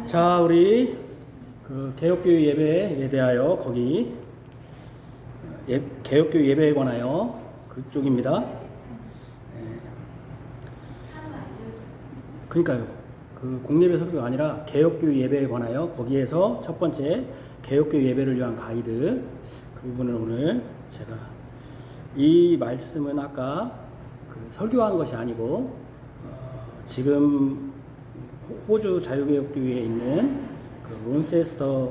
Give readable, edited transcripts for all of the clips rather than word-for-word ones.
자, 우리 그 개혁교육 예배에 대하여 거기 개혁교육 예배에 관하여 그쪽입니다. 그러니까요. 그 공예배 설교가 아니라 개혁교육 예배에 관하여 거기에서 첫 번째 개혁교육 예배를 위한 가이드 그 부분을 오늘 제가 이 말씀은 아까 그 설교한 것이 아니고 지금 호주 자유개혁교회에 있는 그 론세스터에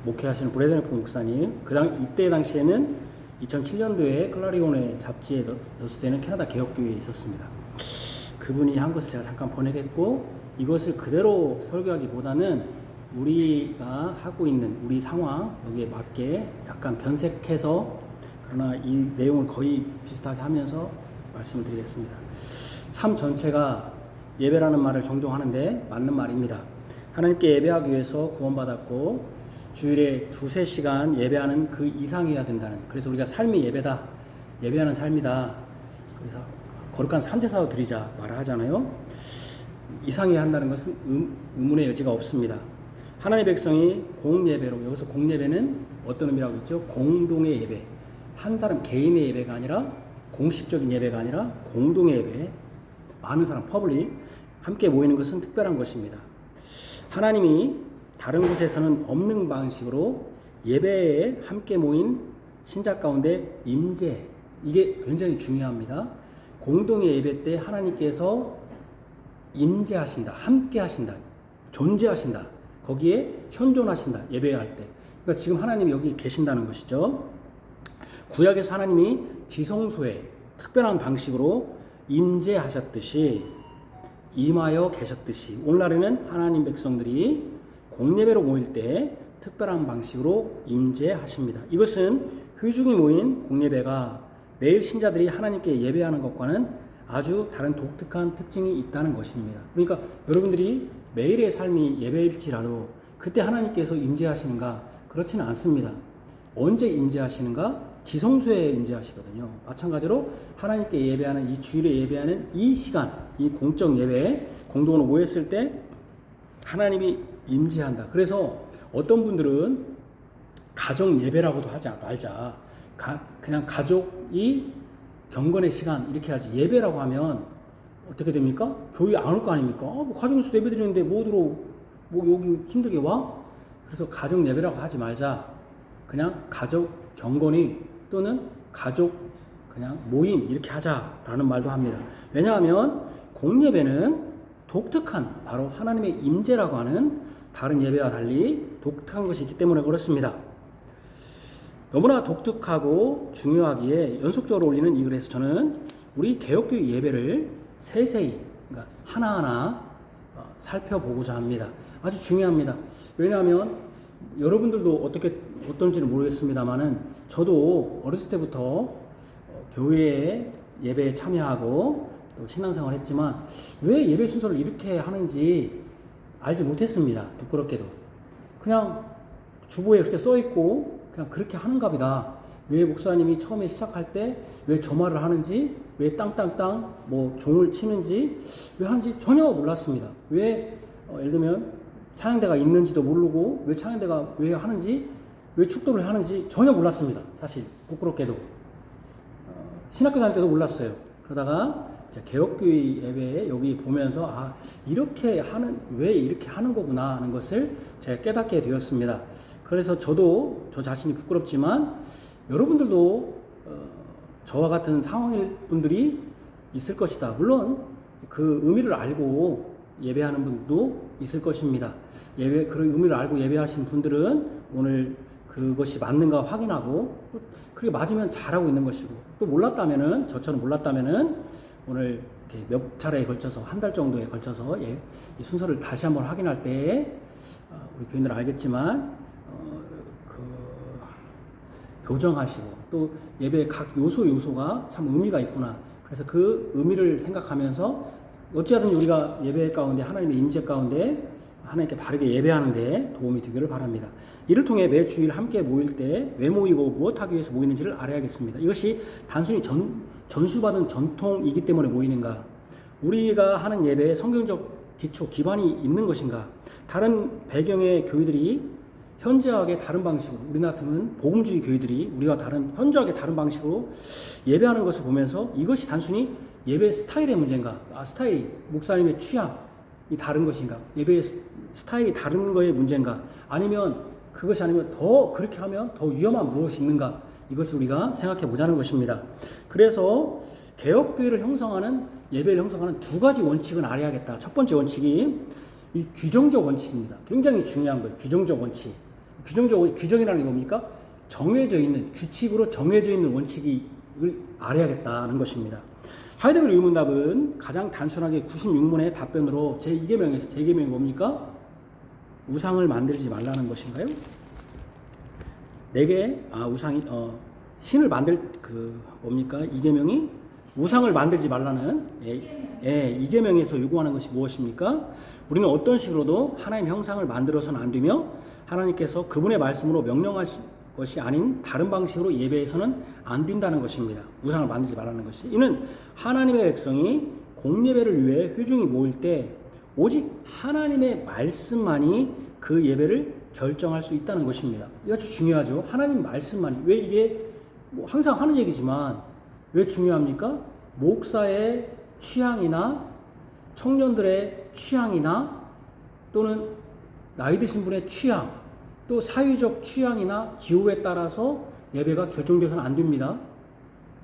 목회하시는 브래드네프 목사님, 이때 당시에는 2007년도에 클라리온의 잡지에 넣었을 때는 캐나다 개혁교회에 있었습니다. 그분이 한 것을 제가 잠깐 번역했고, 이것을 그대로 설교하기보다는 우리가 하고 있는 우리 상황 여기에 맞게 약간 변색해서, 그러나 이 내용을 거의 비슷하게 하면서 말씀을 드리겠습니다. 삶 전체가 예배라는 말을 종종 하는데 맞는 말입니다. 하나님께 예배하기 위해서 구원받았고 주일에 2-3시간 예배하는 그 이상이어야 된다는, 그래서 우리가 삶이 예배다, 예배하는 삶이다, 그래서 거룩한 산제사도 드리자 말을 하잖아요. 이상해야 한다는 것은 의문의 여지가 없습니다. 하나님의 백성이 공예배로, 여기서 공예배는 어떤 의미라고 했죠? 공동의 예배, 한 사람 개인의 예배가 아니라, 공식적인 예배가 아니라 공동의 예배, 많은 사람, 퍼블릭, 함께 모이는 것은 특별한 것입니다. 하나님이 다른 곳에서는 없는 방식으로 예배에 함께 모인 신자 가운데 임재, 이게 굉장히 중요합니다. 공동의 예배 때 하나님께서 임재하신다, 함께 하신다, 존재하신다, 거기에 현존하신다, 예배할 때. 그러니까 지금 하나님이 여기 계신다는 것이죠. 구약에서 하나님이 지성소에 특별한 방식으로 임재하셨듯이, 임하여 계셨듯이, 오늘날에는 하나님 백성들이 공예배로 모일 때 특별한 방식으로 임재하십니다. 이것은 회중이 모인 공예배가 매일 신자들이 하나님께 예배하는 것과는 아주 다른 독특한 특징이 있다는 것입니다. 그러니까 여러분들이 매일의 삶이 예배일지라도 그때 하나님께서 임재하시는가? 그렇지는 않습니다. 언제 임재하시는가? 지성소에 임재하시거든요. 마찬가지로 하나님께 예배하는, 이 주일에 예배하는 이 시간, 이 공적 예배, 공동으로 모였을 때 하나님이 임재한다. 그래서 어떤 분들은 가정 예배라고도 하지 말자, 그냥 가족이 경건의 시간 이렇게 하지, 예배라고 하면 어떻게 됩니까? 교회 안 올 거 아닙니까? 뭐 가정에서 예배 드리는데 뭐 여기 힘들게 와? 그래서 가정 예배라고 하지 말자. 그냥 가족 경건이 또는 가족 그냥 모임 이렇게 하자라는 말도 합니다. 왜냐하면 공예배는 독특한, 바로 하나님의 임재라고 하는 다른 예배와 달리 독특한 것이 있기 때문에 그렇습니다. 너무나 독특하고 중요하기에 연속적으로 올리는 이 글에서 저는 우리 개혁교회 예배를 세세히, 그러니까 하나하나 살펴보고자 합니다. 아주 중요합니다. 왜냐하면 여러분들도 어떤지는 모르겠습니다만은, 저도 어렸을 때부터 교회에 예배에 참여하고 또 신앙생활 했지만 왜 예배 순서를 이렇게 하는지 알지 못했습니다. 부끄럽게도. 그냥 주보에 그렇게 써있고 그냥 그렇게 하는가 보다. 왜 목사님이 처음에 시작할 때 왜 저 말을 하는지, 왜 땅땅땅 뭐 종을 치는지 왜 하는지 전혀 몰랐습니다. 왜 예를 들면 찬양대가 있는지도 모르고, 왜 찬양대가 왜 하는지, 왜 축도를 하는지 전혀 몰랐습니다. 사실 부끄럽게도 신학교 다닐 때도 몰랐어요. 그러다가 개혁교회 예배에 여기 보면서 이렇게 하는, 왜 이렇게 하는 거구나 하는 것을 제가 깨닫게 되었습니다. 그래서 저도 저 자신이 부끄럽지만 여러분들도 저와 같은 상황일 분들이 있을 것이다. 물론 그 의미를 알고 예배하는 분도 있을 것입니다. 그런 의미를 알고 예배하신 분들은 오늘 그것이 맞는가 확인하고, 그게 맞으면 잘하고 있는 것이고, 또 몰랐다면은, 저처럼 몰랐다면은 오늘 이렇게 몇 차례에 걸쳐서, 한 달 정도에 걸쳐서 이 순서를 다시 한번 확인할 때 우리 교인들 알겠지만 교정하시고, 또 예배의 각 요소가 참 의미가 있구나. 그래서 그 의미를 생각하면서 어찌하든지 우리가 예배 가운데, 하나님의 임재 가운데 하나님께 바르게 예배하는데 도움이 되기를 바랍니다. 이를 통해 매 주일 함께 모일 때 왜 모이고 무엇하기 위해서 모이는지를 알아야겠습니다. 이것이 단순히 전수받은 전통이기 때문에 모이는가? 우리가 하는 예배에 성경적 기초, 기반이 있는 것인가? 다른 배경의 교회들이 현저하게 다른 방식으로, 우리나라 같으면 복음주의 교회들이 우리와 다른, 현저하게 다른 방식으로 예배하는 것을 보면서 이것이 단순히 예배 스타일의 문제인가? 스타일이, 목사님의 취향이 다른 것인가? 예배의 스타일이 다른 거의 문제인가? 아니면 그것이 아니면 더 그렇게 하면 더 위험한 무엇이 있는가? 이것을 우리가 생각해 보자는 것입니다. 그래서 개혁교회를 형성하는, 예배를 형성하는 두 가지 원칙은 알아야겠다. 첫 번째 원칙이 이 규정적 원칙입니다. 굉장히 중요한 거예요. 규정적 원칙. 규정이라는 게 뭡니까? 정해져 있는, 규칙으로 정해져 있는 원칙을 알아야겠다는 것입니다. 하이데거의 의문답은 가장 단순하게 96문의 답변으로 제2계명에서, 제2계명이 뭡니까? 우상을 만들지 말라는 것인가요? 신을 만들, 뭡니까? 2계명이 우상을 만들지 말라는, 이계명에서 요구하는 것이 무엇입니까? 우리는 어떤 식으로도 하나님 형상을 만들어서는 안 되며 하나님께서 그분의 말씀으로 명령하신 것이 아닌 다른 방식으로 예배해서는 안 된다는 것입니다. 우상을 만들지 말라는 것이. 이는 하나님의 백성이 공예배를 위해 회중이 모일 때 오직 하나님의 말씀만이 그 예배를 결정할 수 있다는 것입니다. 이거 아주 중요하죠. 하나님 말씀만이. 왜 이게 항상 하는 얘기지만 왜 중요합니까? 목사의 취향이나 청년들의 취향이나 또는 나이 드신 분의 취향, 또 사회적 취향이나 기호에 따라서 예배가 결정돼서는 안 됩니다.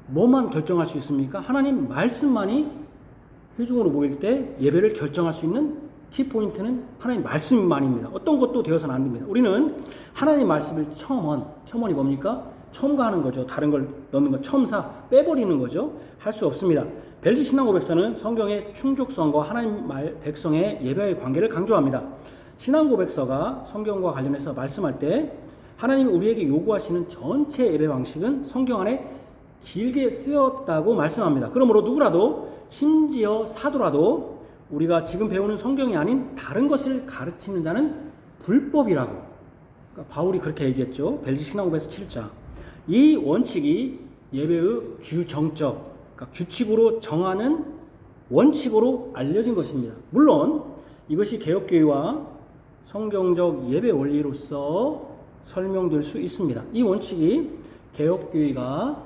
뭐만 결정할 수 있습니까? 하나님 말씀만이 회중으로 모일 때 예배를 결정할 수 있는 키포인트는 하나님 말씀만입니다. 어떤 것도 되어서는 안 됩니다. 우리는 하나님 말씀을 첨언이 뭡니까? 첨가하는 거죠. 다른 걸 넣는 거, 첨사, 빼버리는 거죠. 할 수 없습니다. 벨지 신앙고백서는 성경의 충족성과 하나님 백성의 예배의 관계를 강조합니다. 신앙고백서가 성경과 관련해서 말씀할 때 하나님이 우리에게 요구하시는 전체 예배 방식은 성경 안에 길게 쓰였다고 말씀합니다. 그러므로 누구라도, 심지어 사도라도 우리가 지금 배우는 성경이 아닌 다른 것을 가르치는 자는 불법이라고, 그러니까 바울이 그렇게 얘기했죠. 벨지 신앙고백서 7장. 이 원칙이 예배의 규정적, 그러니까 규칙으로 정하는 원칙으로 알려진 것입니다. 물론 이것이 개혁교회와 성경적 예배 원리로서 설명될 수 있습니다. 이 원칙이 개혁교회가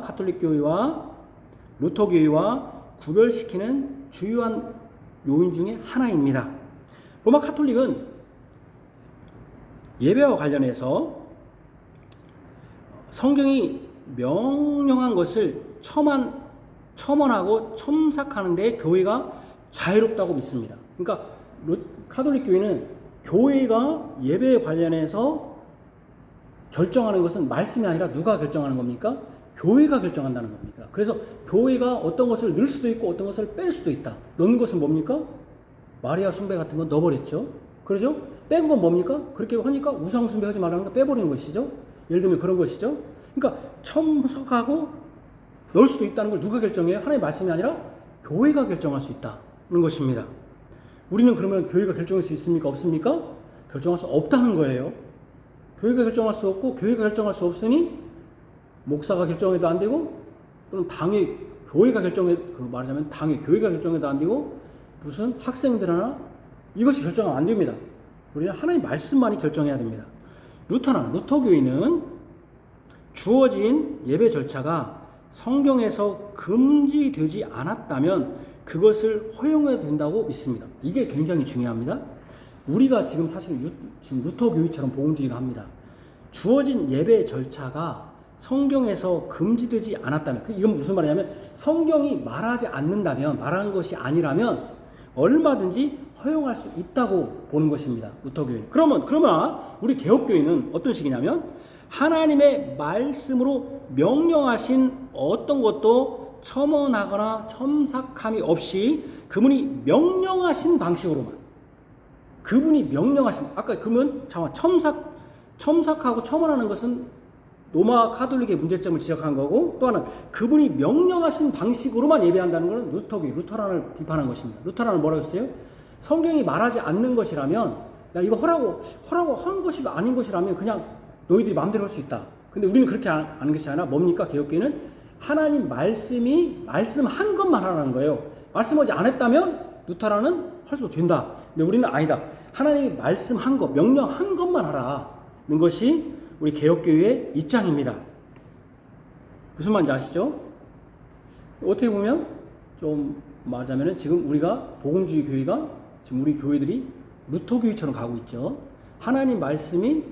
카톨릭교회와 루터교회와 구별시키는 주요한 요인 중에 하나입니다. 로마 카톨릭은 예배와 관련해서 성경이 명령한 것을 첨언하고 첨삭하는 데 교회가 자유롭다고 믿습니다. 그러니까 카톨릭 교회는 교회가 예배에 관련해서 결정하는 것은 말씀이 아니라 누가 결정하는 겁니까? 교회가 결정한다는 겁니다. 그래서 교회가 어떤 것을 넣을 수도 있고 어떤 것을 뺄 수도 있다. 넣은 것은 뭡니까? 마리아 숭배 같은 건 넣어버렸죠. 그러죠? 뺀 건 뭡니까? 그렇게 하니까 우상 숭배하지 말라는 거 빼버리는 것이죠. 예를 들면 그런 것이죠. 그러니까 첨삭하고 넣을 수도 있다는 걸 누가 결정해요? 하나님의 말씀이 아니라 교회가 결정할 수 있다는 것입니다. 우리는 그러면 교회가 결정할 수 있습니까? 없습니까? 결정할 수 없다는 거예요. 교회가 결정할 수 없고 교회가 결정할 수 없으니 목사가 결정해도 안 되고 또는 당의 교회가 말하자면 당의 교회가 결정해도 안 되고 무슨 학생들 하나 이것이 결정하면 안 됩니다. 우리는 하나님의 말씀만이 결정해야 됩니다. 루터교회는 주어진 예배 절차가 성경에서 금지되지 않았다면 그것을 허용해도 된다고 믿습니다. 이게 굉장히 중요합니다. 우리가 지금 사실 지금 루터교회처럼 복음주의가 합니다. 주어진 예배 절차가 성경에서 금지되지 않았다면, 이건 무슨 말이냐면 성경이 말하지 않는다면, 말하는 것이 아니라면 얼마든지 허용할 수 있다고 보는 것입니다. 루터교회는. 그러나 우리 개혁교회는 어떤 식이냐면 하나님의 말씀으로 명령하신 어떤 것도 첨언하거나 첨삭함이 없이 그분이 명령하신 방식으로만, 그분이 명령하신, 아까 그러면 첨삭하고 첨언하는 것은 로마 카톨릭의 문제점을 지적한 거고, 또 하나는 그분이 명령하신 방식으로만 예배한다는 것은 루터란을 비판한 것입니다. 루터란은 뭐라고 했어요? 성경이 말하지 않는 것이라면, 야 이거 허라고 한 것이 아닌 것이라면 그냥 너희들이 마음대로 할 수 있다. 근데 우리는 그렇게 하는 것이 아니라 뭡니까? 개혁교회는 하나님 말씀한 것만 하라는 거예요. 말씀하지 않았다면 누타라는 할 수도 된다. 근데 우리는 아니다. 하나님이 말씀한 것, 명령한 것만 하라는 것이 우리 개혁교회의 입장입니다. 무슨 말인지 아시죠? 어떻게 보면 좀 말하자면 지금 우리가 복음주의 교회가 지금 우리 교회들이 루터교회처럼 가고 있죠. 하나님 말씀이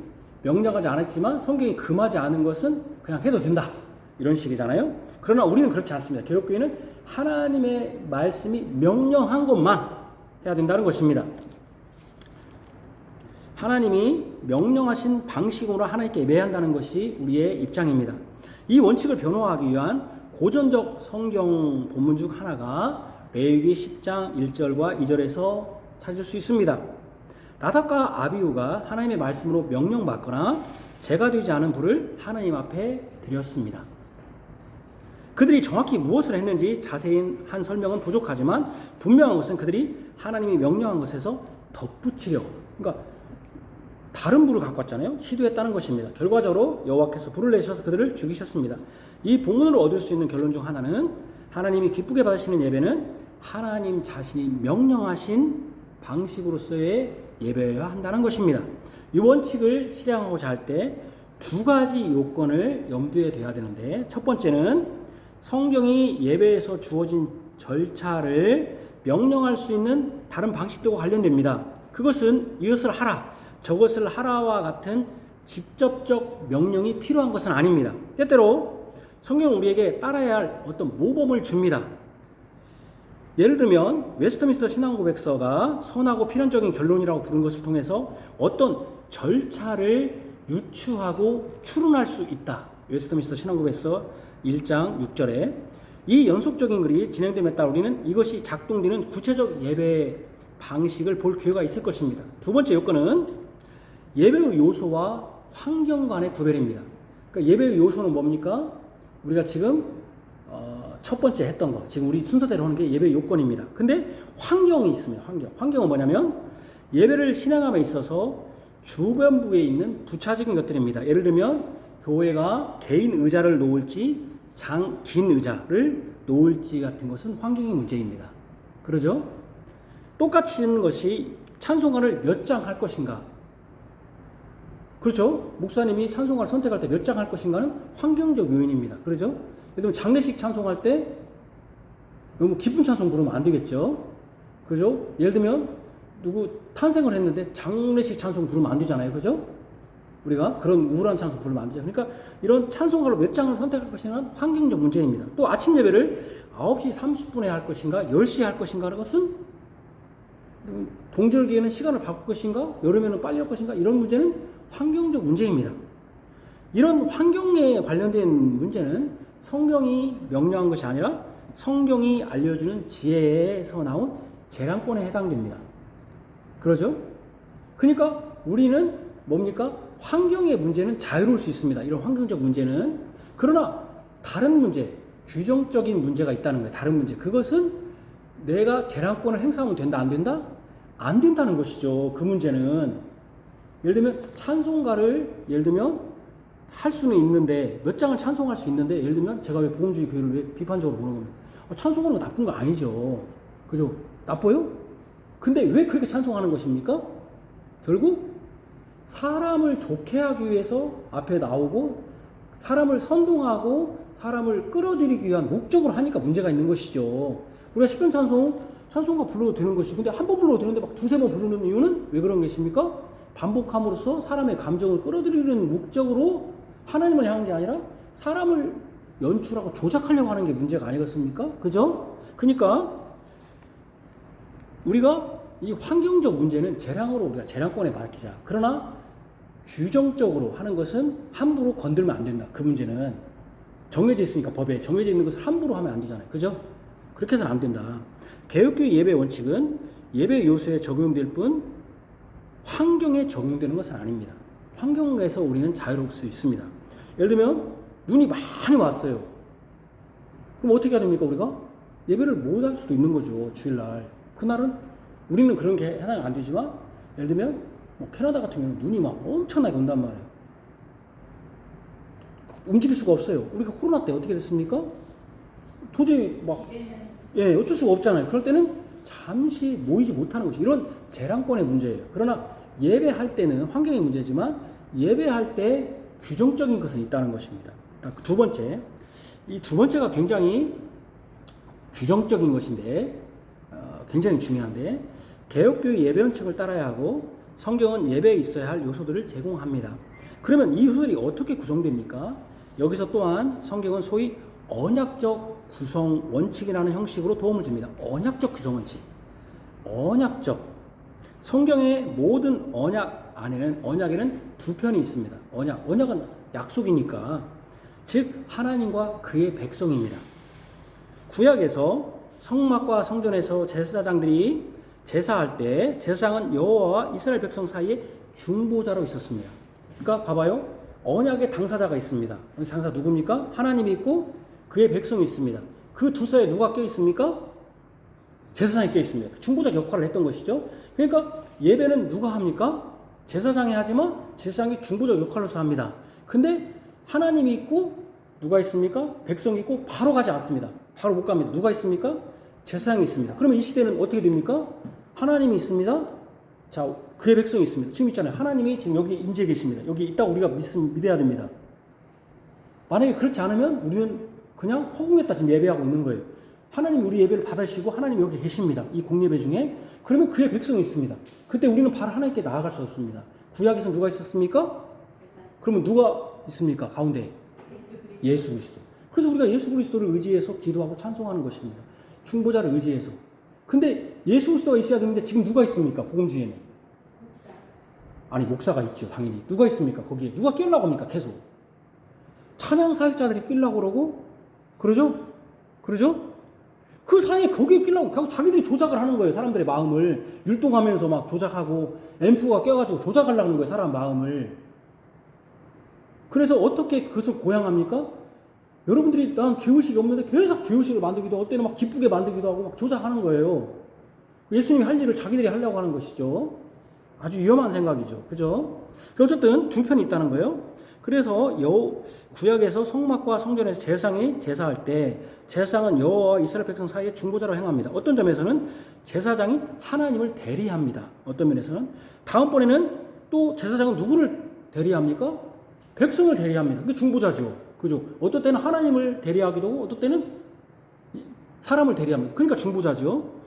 명령하지 않았지만 성경이 금하지 않은 것은 그냥 해도 된다. 이런 식이잖아요. 그러나 우리는 그렇지 않습니다. 개혁교회는 하나님의 말씀이 명령한 것만 해야 된다는 것입니다. 하나님이 명령하신 방식으로 하나님께 예배한다는 것이 우리의 입장입니다. 이 원칙을 변호하기 위한 고전적 성경 본문 중 하나가 레위기 10장 1절과 2절에서 찾을 수 있습니다. 나답과 아비후가 하나님의 말씀으로 명령받거나 제가 되지 않은 불을 하나님 앞에 드렸습니다. 그들이 정확히 무엇을 했는지 자세한 설명은 부족하지만 분명한 것은 그들이 하나님이 명령한 것에서 덧붙이려, 그러니까 다른 불을 갖고 왔잖아요. 시도했다는 것입니다. 결과적으로 여호와께서 불을 내셔서 그들을 죽이셨습니다. 이 본문으로 얻을 수 있는 결론 중 하나는 하나님이 기쁘게 받으시는 예배는 하나님 자신이 명령하신 방식으로서의 예배여야 한다는 것입니다. 이 원칙을 실행하고자 할 때 두 가지 요건을 염두에 둬야 되는데, 첫 번째는 성경이 예배에서 주어진 절차를 명령할 수 있는 다른 방식들과 관련됩니다. 그것은 이것을 하라, 저것을 하라와 같은 직접적 명령이 필요한 것은 아닙니다. 때때로 성경은 우리에게 따라야 할 어떤 모범을 줍니다. 예를 들면 웨스트민스터 신앙고백서가 선하고 필연적인 결론이라고 부른 것을 통해서 어떤 절차를 유추하고 추론할 수 있다. 웨스트민스터 신앙고백서 1장 6절에 이 연속적인 글이 진행됨에 따라 우리는 이것이 작동되는 구체적 예배 방식을 볼 기회가 있을 것입니다. 두 번째 요건은 예배의 요소와 환경 간의 구별입니다. 그러니까 예배의 요소는 뭡니까? 우리가 지금 첫 번째 했던 거, 지금 우리 순서대로 하는 게 예배 요건입니다. 근데 환경이 있습니다. 환경은 뭐냐면 예배를 신앙함에 있어서 주변부에 있는 부차적인 것들입니다. 예를 들면 교회가 개인 의자를 놓을지 긴 의자를 놓을지 같은 것은 환경의 문제입니다. 그러죠? 똑같이 있는 것이 찬송가를 몇 장 할 것인가? 그렇죠? 목사님이 찬송가를 선택할 때 몇 장 할 것인가는 환경적 요인입니다. 그러죠? 예를 들면 장례식 찬송할 때 너무 기쁜 찬송 부르면 안 되겠죠? 그죠? 예를 들면 누구 탄생을 했는데 장례식 찬송 부르면 안 되잖아요. 그죠? 우리가 그런 우울한 찬송 부르면 안 되죠. 그러니까 이런 찬송가로 몇 장을 선택할 것인가는 환경적 문제입니다. 또 아침 예배를 9시 30분에 할 것인가 10시에 할 것인가 하는 것은 동절기에는 시간을 바꿀 것인가 여름에는 빨리 할 것인가 이런 문제는 환경적 문제입니다. 이런 환경에 관련된 문제는 성경이 명령한 것이 아니라 성경이 알려주는 지혜에서 나온 재량권에 해당됩니다. 그러죠? 그러니까 우리는 뭡니까? 환경의 문제는 자유로울 수 있습니다. 이런 환경적 문제는. 그러나 다른 문제, 규정적인 문제가 있다는 거예요. 다른 문제. 그것은 내가 재량권을 행사하면 된다, 안 된다? 안 된다는 것이죠. 그 문제는. 예를 들면 찬송가를 예를 들면 할 수는 있는데 몇 장을 찬송할 수 있는데 예를 들면 제가 왜 복음주의 교회를 왜 비판적으로 보는 겁니까? 찬송하는 거 나쁜 거 아니죠. 그죠? 나빠요? 근데 왜 그렇게 찬송하는 것입니까? 결국 사람을 좋게 하기 위해서 앞에 나오고 사람을 선동하고 사람을 끌어들이기 위한 목적으로 하니까 문제가 있는 것이죠. 우리가 시편 찬송가 불러도 되는 것이 근데 한 번 불러도 되는데 막 두세 번 부르는 이유는 왜 그런 것입니까? 반복함으로써 사람의 감정을 끌어들이는 목적으로 하나님을 향한 게 아니라 사람을 연출하고 조작하려고 하는 게 문제가 아니겠습니까? 그죠? 그러니까 우리가 이 환경적 문제는 재량으로 우리가 재량권에 맡기자. 그러나 규정적으로 하는 것은 함부로 건들면 안 된다. 그 문제는 정해져 있으니까 법에 정해져 있는 것을 함부로 하면 안 되잖아요. 그죠? 그렇게 해서는 안 된다. 개혁교회 예배 원칙은 예배 요소에 적용될 뿐 환경에 적용되는 것은 아닙니다. 환경에서 우리는 자유로울 수 있습니다. 예를 들면 눈이 많이 왔어요. 그럼 어떻게 해야 됩니까? 우리가 예배를 못 할 수도 있는 거죠. 주일날. 그날은 우리는 그런 게 해당이 안 되지만 예를 들면 캐나다 같은 경우는 눈이 막 엄청나게 온단 말이에요. 움직일 수가 없어요. 우리가 코로나 때 어떻게 됐습니까? 도저히 막 예, 어쩔 수가 없잖아요. 그럴 때는 잠시 모이지 못하는 것이 이런 재량권의 문제예요. 그러나 예배할 때는 환경의 문제지만 예배할 때 규정적인 것은 있다는 것입니다. 두 번째, 이 두 번째가 굉장히 규정적인 것인데 굉장히 중요한데 개혁교회 예배 원칙을 따라야 하고 성경은 예배에 있어야 할 요소들을 제공합니다. 그러면 이 요소들이 어떻게 구성됩니까? 여기서 또한 성경은 소위 언약적 구성 원칙이라는 형식으로 도움을 줍니다. 언약적 구성 원칙. 언약적. 성경의 모든 언약 안에는 언약에는 두 편이 있습니다. 언약은 약속이니까 즉 하나님과 그의 백성입니다. 구약에서 성막과 성전에서 제사장들이 제사할 때 제사장은 여호와와 이스라엘 백성 사이에 중보자로 있었습니다. 그러니까 봐봐요. 언약의 당사자가 있습니다. 당사자 누굽니까? 하나님이 있고 그의 백성이 있습니다. 그 두 사이에 누가 껴 있습니까? 제사장이 껴 있습니다. 중보자 역할을 했던 것이죠. 그러니까 예배는 누가 합니까? 제사장이 하지만 제사장이 중보자 역할로서 합니다. 근데 하나님이 있고 누가 있습니까? 백성이 있고 바로 가지 않습니다. 바로 못 갑니다. 누가 있습니까? 제사장이 있습니다. 그러면 이 시대는 어떻게 됩니까? 하나님이 있습니다. 자, 그의 백성이 있습니다. 지금 있잖아요. 하나님이 지금 여기 임재해 계십니다. 여기 있다고 우리가 믿어야 됩니다. 만약에 그렇지 않으면 우리는 그냥 허공에다 지금 예배하고 있는 거예요. 하나님 우리 예배를 받으시고 하나님 여기 계십니다. 이 공예배 중에. 그러면 그의 백성이 있습니다. 그때 우리는 바로 하나님께 나아갈 수 없습니다. 구약에서 누가 있었습니까? 그러면 누가 있습니까? 가운데 예수 그리스도. 그래서 우리가 예수 그리스도를 의지해서 기도하고 찬송하는 것입니다. 중보자를 의지해서. 근데 예수 그리스도가 있어야 되는데 지금 누가 있습니까? 복음주에는. 아니 목사가 있죠. 당연히. 누가 있습니까? 거기에. 누가 끼려고 합니까? 계속. 찬양 사역자들이 끼려고 그러고 그러죠? 그러죠? 그 사이에 거기에 끼려고 자기들이 조작을 하는 거예요. 사람들의 마음을. 율동하면서 막 조작하고 앰프가 껴가지고 조작하려고 하는 거예요. 사람 마음을. 그래서 어떻게 그것을 고양합니까? 여러분들이 난 죄의식이 없는데 계속 죄의식을 만들기도 하고 때는 막 기쁘게 만들기도 하고 막 조작하는 거예요. 예수님이 할 일을 자기들이 하려고 하는 것이죠. 아주 위험한 생각이죠. 그죠? 어쨌든 두 편이 있다는 거예요. 그래서 구약에서 성막과 성전에서 제사장이 제사할 때 제사장은 여호와와 이스라엘 백성 사이에 중보자로 행합니다. 어떤 점에서는 제사장이 하나님을 대리합니다. 어떤 면에서는 다음번에는 또 제사장은 누구를 대리합니까? 백성을 대리합니다. 그게 중보자죠. 그죠? 어떤 때는 하나님을 대리하기도 하고 어떤 때는 사람을 대리합니다. 그러니까 중보자죠.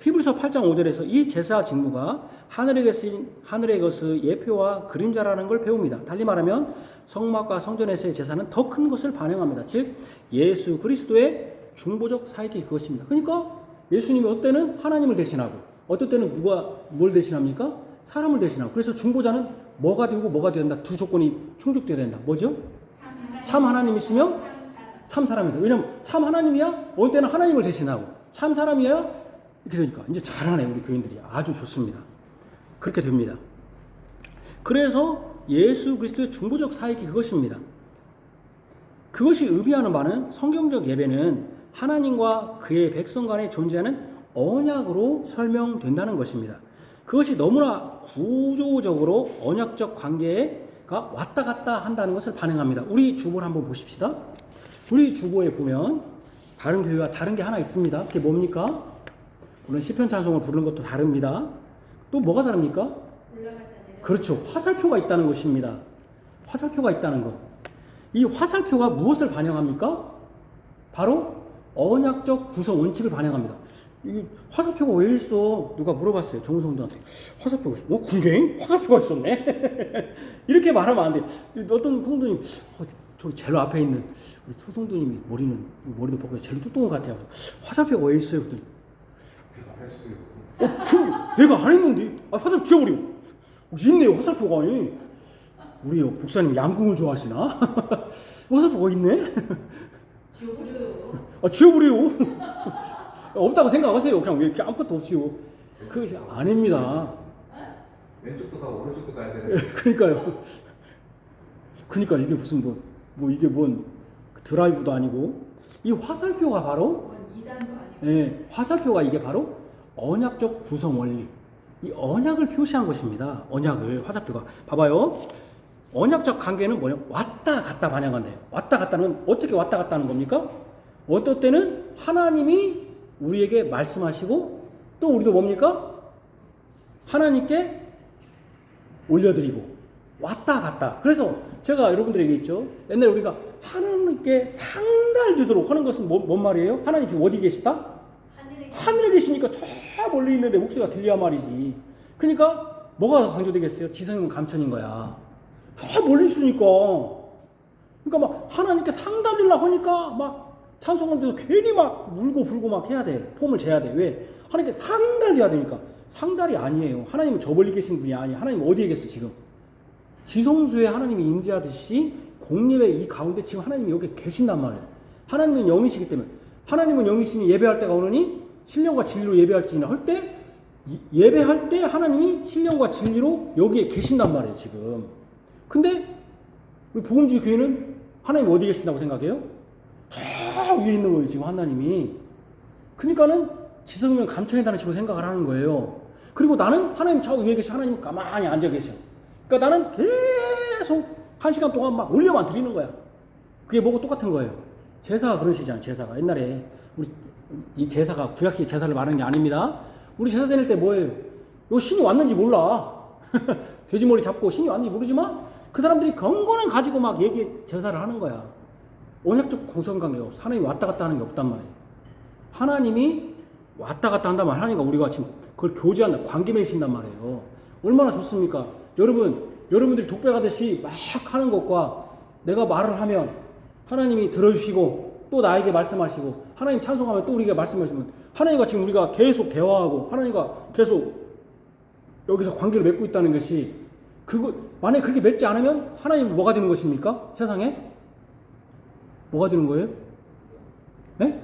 히브리서 8장 5절에서 이 제사 직무가 하늘의 것의 예표와 그림자라는 걸 배웁니다. 달리 말하면 성막과 성전에서의 제사는 더 큰 것을 반영합니다. 즉 예수 그리스도의 중보적 사역이 그것입니다. 그러니까 예수님이 어떤 때는 하나님을 대신하고 어떤 때는 누가 뭘 대신합니까? 사람을 대신하고. 그래서 중보자는 뭐가 되고 뭐가 되어야 된다. 두 조건이 충족되어야 된다. 뭐죠? 참 하나님이시며 참 사람이다. 왜냐하면 참 하나님이야 어느 때는 하나님을 대신하고 참 사람이야 그러니까 이제 잘하네 우리 교인들이. 아주 좋습니다. 그렇게 됩니다. 그래서 예수 그리스도의 중보적 사역이 그것입니다. 그것이 의미하는 바는 성경적 예배는 하나님과 그의 백성 간에 존재하는 언약으로 설명된다는 것입니다. 그것이 너무나 구조적으로 언약적 관계가 왔다 갔다 한다는 것을 반영합니다. 우리 주보를 한번 보십시다. 우리 주보에 보면 다른 교회와 다른 게 하나 있습니다. 그게 뭡니까? 물론 시편 찬송을 부르는 것도 다릅니다. 또 뭐가 다릅니까? 그렇죠. 화살표가 있다는 것입니다. 화살표가 있다는 것. 이 화살표가 무엇을 반영합니까? 바로 언약적 구성 원칙을 반영합니다. 이 화살표가 왜 있어? 누가 물어봤어요. 정성도한테. 화살표가 있어. 그게? 화살표가 있었네? 이렇게 말하면 안 돼. 어떤 성도님, 저 제일 앞에 있는 우리 소성도님이 머리도 벗고 제일 뚱뚱한 것 같아요. 화살표가 왜 있어요? 그랬더니 내가 안 했는데. 화살표 지워버려. 있네요, 화살표가. 우리 목사님 양궁을 좋아하시나? 화살표가 있네? 지워버려요. 지워버려요. 없다고 생각하세요. 그냥 왜 이렇게 아무것도 없이요. 그게 아닙니다. 왼쪽도 가고 오른쪽도 가야 되는. 그러니까요. 그러니까 이게 무슨 이게 뭔 드라이브도 아니고 이 화살표가 바로 2단도 아니고. 네, 화살표가 이게 바로 언약적 구성 원리. 이 언약을 표시한 것입니다. 언약을 화살표가 봐봐요. 언약적 관계는 뭐냐? 왔다 갔다 반영한대요. 왔다 갔다는 어떻게 왔다 갔다 하는 겁니까? 어떤 때는 하나님이 우리에게 말씀하시고 또 우리도 뭡니까? 하나님께 올려드리고 왔다 갔다. 그래서 제가 여러분들에게 있죠. 옛날에 우리가 하나님께 상달되도록 하는 것은 뭔 말이에요? 하나님 지금 어디 계시다? 하늘에 계시니까 저 멀리 있는데 목소리가 들려야 말이지. 그러니까 뭐가 더 강조되겠어요? 지성이면 감천인 거야. 저 멀리 있으니까. 그러니까 막 하나님께 상달리려고 하니까 막 찬송하는데도 괜히 막 울고 불고 막 해야 돼. 폼을 재야 돼. 왜? 하나님께 상달돼야 되니까. 상달이 아니에요. 하나님은 저 멀리 계신 분이 아니에요. 하나님 어디에 계어 지금? 지성소에 하나님이 임재하듯이 공립의 이 가운데 지금 하나님이 여기 계신단 말이에요. 하나님은 영이시기 때문에. 하나님은 영이시니 예배할 때가 오느니 신령과 진리로 예배할지나 할 때 예배할 때 하나님이 신령과 진리로 여기에 계신단 말이에요 지금. 근데 우리 복음주의 교회는 하나님 어디 계신다고 생각해요? 저 위에 있는 거예요 지금 하나님이. 그러니까는 지성이면 감천이라는 식으로 생각을 하는 거예요. 그리고 나는 하나님 저 위에 계시 하나님 가만히 앉아 계셔. 그러니까 나는 계속 1시간 동안 막 올려만 드리는 거야. 그게 뭐고 똑같은 거예요. 제사가 그런 식이잖아요. 제사가 옛날에 우리 이 제사가 구약기 제사를 말하는 게 아닙니다. 우리 제사 드릴 때 뭐예요? 요 신이 왔는지 몰라. 돼지머리 잡고 신이 왔는지 모르지만 그 사람들이 경건을 가지고 막 제사를 하는 거야. 언약적 공성관계가 없어. 하나님이 왔다 갔다 하는 게 없단 말이에요. 하나님이 왔다 갔다 한다면 하나님과 우리가 지금 그걸 교제한다. 관계 맺으신단 말이에요. 얼마나 좋습니까? 여러분들이 독백하듯이 막 하는 것과 내가 말을 하면 하나님이 들어주시고 또 나에게 말씀하시고 하나님 찬송하면 또 우리에게 말씀하시면 하나님과 지금 우리가 계속 대화하고 하나님과 계속 여기서 관계를 맺고 있다는 것이 만약에 그렇게 맺지 않으면 하나님은 뭐가 되는 것입니까? 세상에? 뭐가 되는 거예요? 예?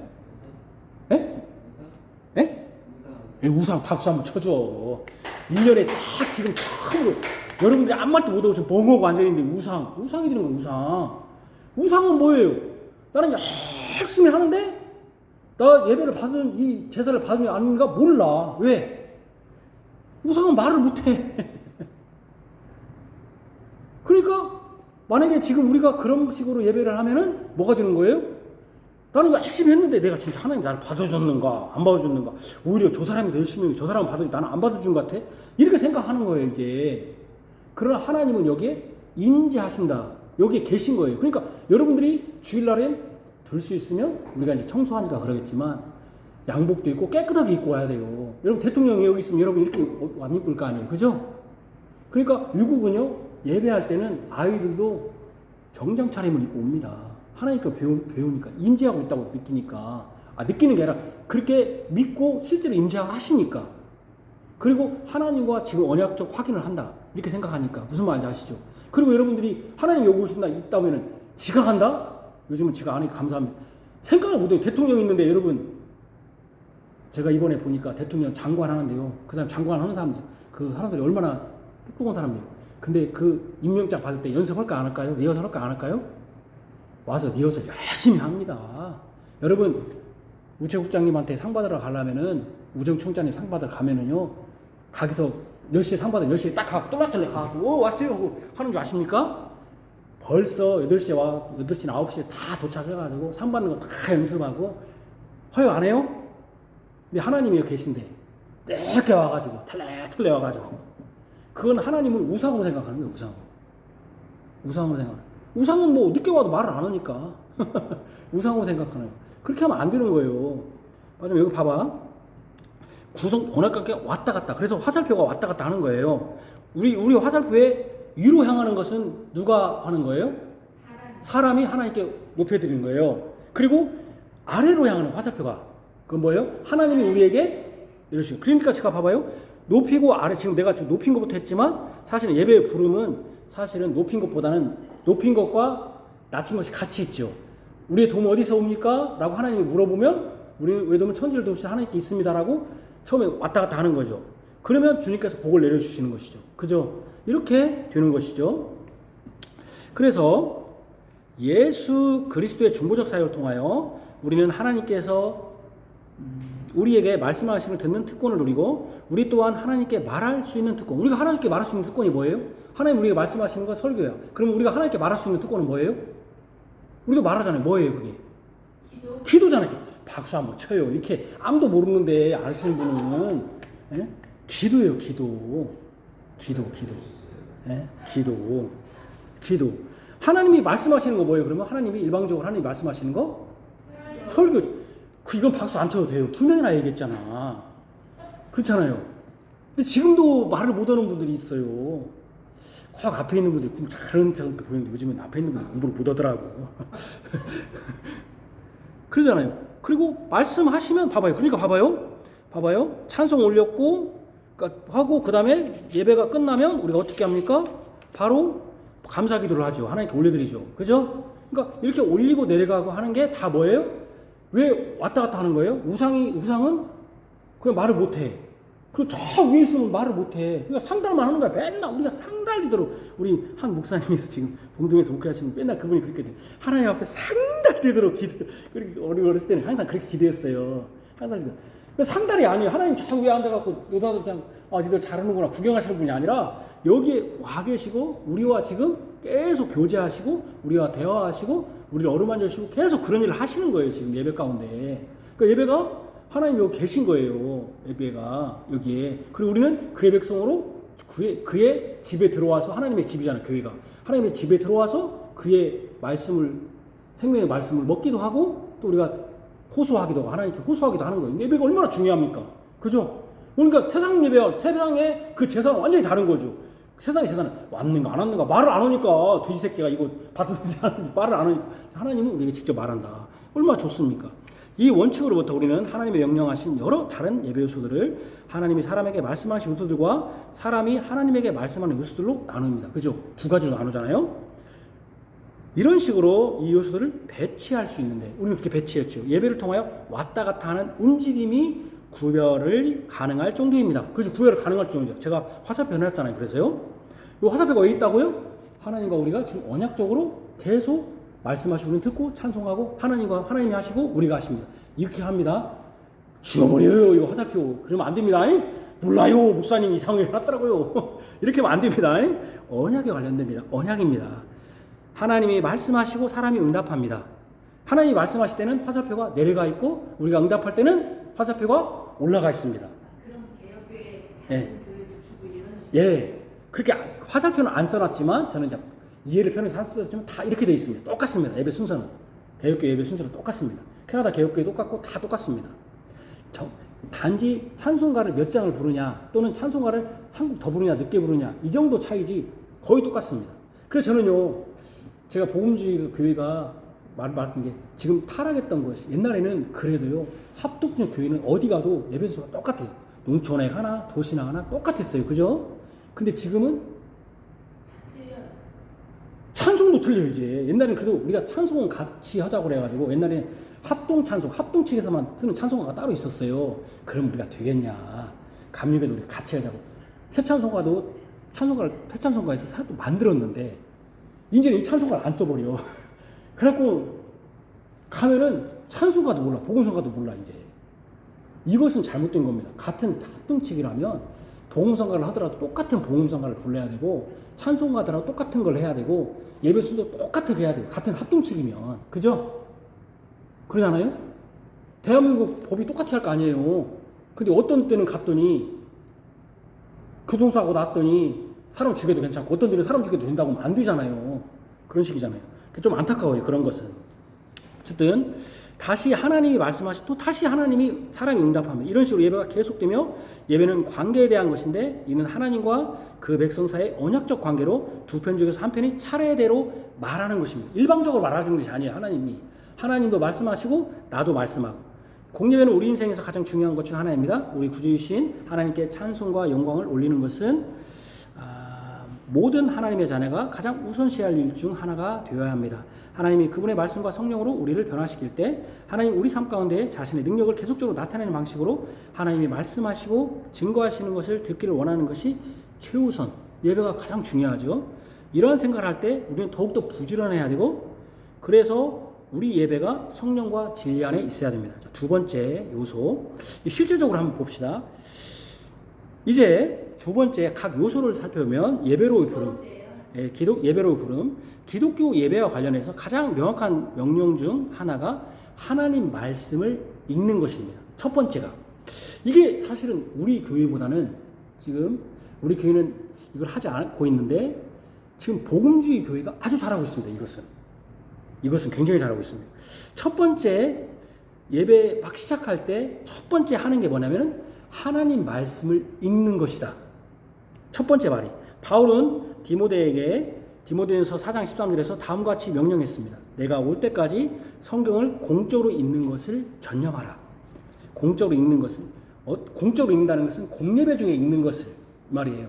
예? 예? 우상 박수 한번 쳐줘. 1년에 다 지금 처음으로 여러분들이 아무 말도 못하고 지금 벙어고 앉아있는데 우상이 되는 거예요. 우상은 뭐예요? 나는 열심히 하는데 나 예배를 받은 이 제사를 받으면 아닌가 몰라. 왜? 우상은 말을 못해. 그러니까 만약에 지금 우리가 그런 식으로 예배를 하면은 뭐가 되는 거예요? 나는 열심히 했는데 내가 진짜 하나님 나를 받아줬는가 안 받아줬는가, 오히려 저 사람이 더 열심히 했는데 저 사람은 받아주고 나는 안 받아준 것 같아? 이렇게 생각하는 거예요 이게. 그러나 하나님은 여기에 임재하신다. 여기에 계신 거예요. 그러니까 여러분들이 주일날엔 될 수 있으면 우리가 이제 청소하니까 그러겠지만 양복도 입고 깨끗하게 입고 와야 돼요. 여러분 대통령이 여기 있으면 여러분 이렇게 안 입을 거 아니에요. 그죠? 그러니까 미국은요 예배할 때는 아이들도 정장 차림을 입고 옵니다. 하나님께 배우니까 임재하고 있다고 느끼니까. 느끼는 게 아니라 그렇게 믿고 실제로 임재하시니까. 그리고 하나님과 지금 언약적 확인을 한다 이렇게 생각하니까. 무슨 말인지 아시죠? 그리고 여러분들이 하나님 여기 오신다 있다면은 지각한다? 요즘은 지각 안 하니까 감사합니다. 생각을 못해요. 대통령이 있는데 여러분 제가 이번에 보니까 대통령 장관 하는데요. 그 다음 장관 하는 사람들이 얼마나 똑똑한 사람이에요. 근데 그 임명장 받을 때 연습할까 안 할까요? 리허설 할까 안 할까요? 와서 리허설 열심히 합니다. 여러분 우체국장님한테 상 받으러 가려면은 우정청장님 상 받으러 가면은요 가기서 10시에 상 받으면 10시에 딱 가고 똘라똘라 가고 왔어요 하고 하는 줄 아십니까? 벌써 8시에 9시에 다 도착해가지고 상 받는 거 다 연습하고 허용 안 해요? 근데 하나님이 여기 계신데 늦게 와가지고 탈레탈레 와가지고 그건 하나님을 우상으로 생각하는 거예요. 우상으로 생각하는. 우상은 뭐 늦게 와도 말을 안 하니까 우상으로 생각하는 거예요. 그렇게 하면 안 되는 거예요. 맞아. 여기 봐봐. 언약관계가 왔다 갔다. 그래서 화살표가 왔다 갔다 하는 거예요. 우리 화살표에 위로 향하는 것은 누가 하는 거예요? 사람이 하나님께 높여드리는 거예요. 그리고 아래로 향하는 화살표가 그건 뭐예요? 하나님이 우리에게 내려주시고. 그러니까 제가 봐봐요. 높이고 아래, 지금 내가 좀 높인 것부터 했지만 사실은 예배의 부름은 사실은 높인 것보다는 높인 것과 낮춘 것이 같이 있죠. 우리의 도움 어디서 옵니까? 라고 하나님이 물어보면 우리의 도움은 천지를 도우시는 하나님께 있습니다 라고 처음에 왔다 갔다 하는 거죠. 그러면 주님께서 복을 내려주시는 것이죠. 그죠? 이렇게 되는 것이죠. 그래서 예수 그리스도의 중보적 사역을 통하여 우리는 하나님께서 우리에게 말씀하심을 듣는 특권을 누리고 우리 또한 하나님께 말할 수 있는 특권. 우리가 하나님께 말할 수 있는 특권이 뭐예요? 하나님 우리에게 말씀하시는 건 설교야. 그럼 우리가 하나님께 말할 수 있는 특권은 뭐예요? 우리도 말하잖아요. 뭐예요 그게? 기도잖아요. 박수 한번 쳐요. 이렇게 아무도 모르는데 아시는 분은 예? 기도예요. 기도. 예? 기도. 하나님이 말씀하시는 거 뭐예요? 그러면 하나님이 일방적으로 하나님이 말씀하시는 거? 설교. 이건 박수 안 쳐도 돼요. 2명이나 얘기했잖아. 그렇잖아요. 근데 지금도 말을 못하는 분들이 있어요. 확 앞에 있는 분들이 공부 잘하는 사람도 보이는데 요즘은 앞에 있는 분들이 공부를 못하더라고. 그러잖아요. 그리고 말씀하시면 봐봐요. 찬송 올렸고 하고 그 다음에 예배가 끝나면 우리가 어떻게 합니까? 바로 감사 기도를 하죠. 하나님께 올려드리죠. 그죠? 그러니까 이렇게 올리고 내려가고 하는 게 다 뭐예요? 왜 왔다 갔다 하는 거예요? 우상은 그냥 말을 못해. 그리고 저 위에 있으면 말을 못해. 그러니까 상달만 하는 거야. 맨날 우리가 상달리도록. 우리 한 목사님이 지금 봉동에서 목회하시면 맨날 그분이 그렇게 돼. 하나님 앞에 상달되도록 기도. 그렇게 어렸을 때는 항상 그렇게 기도했어요. 항상 상달이 아니에요. 하나님 저 위에 앉아갖고 너다도 그냥 니들 잘하는구나 구경하시는 분이 아니라 여기에 와 계시고 우리와 지금 계속 교제하시고 우리와 대화하시고 우리를 어루만져 주시고 계속 그런 일을 하시는 거예요. 지금 예배 가운데. 그러니까 예배가 하나님 여기 계신 거예요. 예배가 여기에. 그리고 우리는 그의 백성으로 그의 집에 들어와서 하나님의 집이잖아요. 교회가. 하나님의 집에 들어와서 그의 말씀을 생명의 말씀을 먹기도 하고 또 우리가 호소하기도 하고 하나님께 호소하기도 하는 거예요. 예배가 얼마나 중요합니까? 그죠? 그러니까 세상 예배와 세상의 그 제사는 완전히 다른 거죠. 세상의 제사는 왔는가 안 왔는가 말을 안 하니까 돼지 새끼가 이거 받든지 안 하는지 말을 안 하니까 하나님은 우리에게 직접 말한다. 얼마나 좋습니까? 이 원칙으로부터 우리는 하나님의 명령하신 여러 다른 예배 요소들을 하나님이 사람에게 말씀하신 요소들과 사람이 하나님에게 말씀하는 요소들로 나눕니다. 그죠? 두 가지로 나누잖아요. 이런 식으로 이 요소들을 배치할 수 있는데 우리는 그렇게 배치했죠. 예배를 통하여 왔다 갔다 하는 움직임이 구별을 가능할 정도입니다. 그래서 구별을 가능할 정도죠. 제가 화살표 해놨잖아요. 그래서요. 이 화살표가 왜 있다고요? 하나님과 우리가 지금 언약적으로 계속 말씀하시고 우리는 듣고 찬송하고 하나님이 하시고 우리가 하십니다. 이렇게 합니다. 지워버려요. 이거 화살표. 그러면 안 됩니다. 몰라요. 목사님 이상하게 해놨더라고요. 이렇게 하면 안 됩니다. 언약에 관련됩니다. 언약입니다. 하나님이 말씀하시고 사람이 응답합니다. 하나님이 말씀하실 때는 화살표가 내려가 있고 우리가 응답할 때는 화살표가 올라가 있습니다. 그럼 개혁교회 다른 교회도 주고 이런 식으로. 예. 그렇게 화살표는 안 써놨지만 저는 이제 이해를 편해서 안 써놨지만 다 이렇게 돼 있습니다. 똑같습니다. 예배 순서는. 개혁교회 예배 순서는 똑같습니다. 캐나다 개혁교회 똑같고 다 똑같습니다. 단지 찬송가를 몇 장을 부르냐 또는 찬송가를 한 곡 더 부르냐 늦게 부르냐 이 정도 차이지 거의 똑같습니다. 그래서 저는요 제가 복음주의 교회가 말씀 게 지금 타락했던 것이 옛날에는 그래도요 합독적 교회는 어디 가도 예배 수가 똑같아요. 농촌에 가나 도시나 가나 똑같았어요. 그죠? 근데 지금은 찬송도 틀려요. 이제 옛날에는 그래도 우리가 찬송은 같이 하자고 그래가지고 옛날에 합동 찬송 합동 측에서만 쓰는 찬송가가 따로 있었어요. 그럼 우리가 되겠냐? 감리교회도 우리 같이 하자고 새 찬송가도 태찬송가에서 또 만들었는데 이제는 이 찬송가를 안 써버려. 그래갖고 가면은 찬송가도 몰라, 복음성가도 몰라. 이제 이것은 잘못된 겁니다. 같은 합동칙이라면 복음성가를 하더라도 똑같은 복음성가를 불러야 되고 찬송가더라도 똑같은 걸 해야 되고 예배 순도 똑같게 해야 돼요. 같은 합동칙이면. 그죠? 그러잖아요? 대한민국 법이 똑같이 할 거 아니에요. 근데 어떤 때는 갔더니 교통사고 났더니 사람 죽여도 괜찮고 어떤 데는 사람 죽여도 된다고 하면 안 되잖아요. 그런 식이잖아요. 좀 안타까워요. 그런 것은. 어쨌든 다시 하나님이 말씀하시 또 다시 하나님이 사람이 응답합니다. 이런 식으로 예배가 계속되며 예배는 관계에 대한 것인데 이는 하나님과 그 백성 사이의 언약적 관계로 두 편 중에서 한 편이 차례대로 말하는 것입니다. 일방적으로 말하시는 것이 아니에요. 하나님도 말씀하시고 나도 말씀하고 공예배는 우리 인생에서 가장 중요한 것 중 하나입니다. 우리 구주이신 하나님께 찬송과 영광을 올리는 것은 모든 하나님의 자녀가 가장 우선시할 일 중 하나가 되어야 합니다. 하나님이 그분의 말씀과 성령으로 우리를 변화시킬 때 하나님 우리 삶 가운데 자신의 능력을 계속적으로 나타내는 방식으로 하나님이 말씀하시고 증거하시는 것을 듣기를 원하는 것이 최우선, 예배가 가장 중요하죠. 이러한 생각을 할 때 우리는 더욱더 부지런해야 되고 그래서 우리 예배가 성령과 진리 안에 있어야 됩니다. 자, 두 번째 요소, 실제적으로 한번 봅시다. 이제 두 번째 각 요소를 살펴보면 예배로의 부름, 예배로의 부름, 기독교 예배와 관련해서 가장 명확한 명령 중 하나가 하나님 말씀을 읽는 것입니다. 첫 번째가. 이게 사실은 우리 교회보다는 지금 우리 교회는 이걸 하지 않고 있는데 지금 복음주의 교회가 아주 잘하고 있습니다. 이것은 굉장히 잘하고 있습니다. 첫 번째 예배 막 시작할 때 첫 번째 하는 게 뭐냐면 하나님 말씀을 읽는 것이다. 첫 번째 말이 바울은 디모데전서 4장 13절에서 다음과 같이 명령했습니다. 내가 올 때까지 성경을 공적으로 읽는 것을 전념하라. 공적으로 읽는 것은 공적으로 읽는다는 것은 공예배 중에 읽는 것을 말이에요.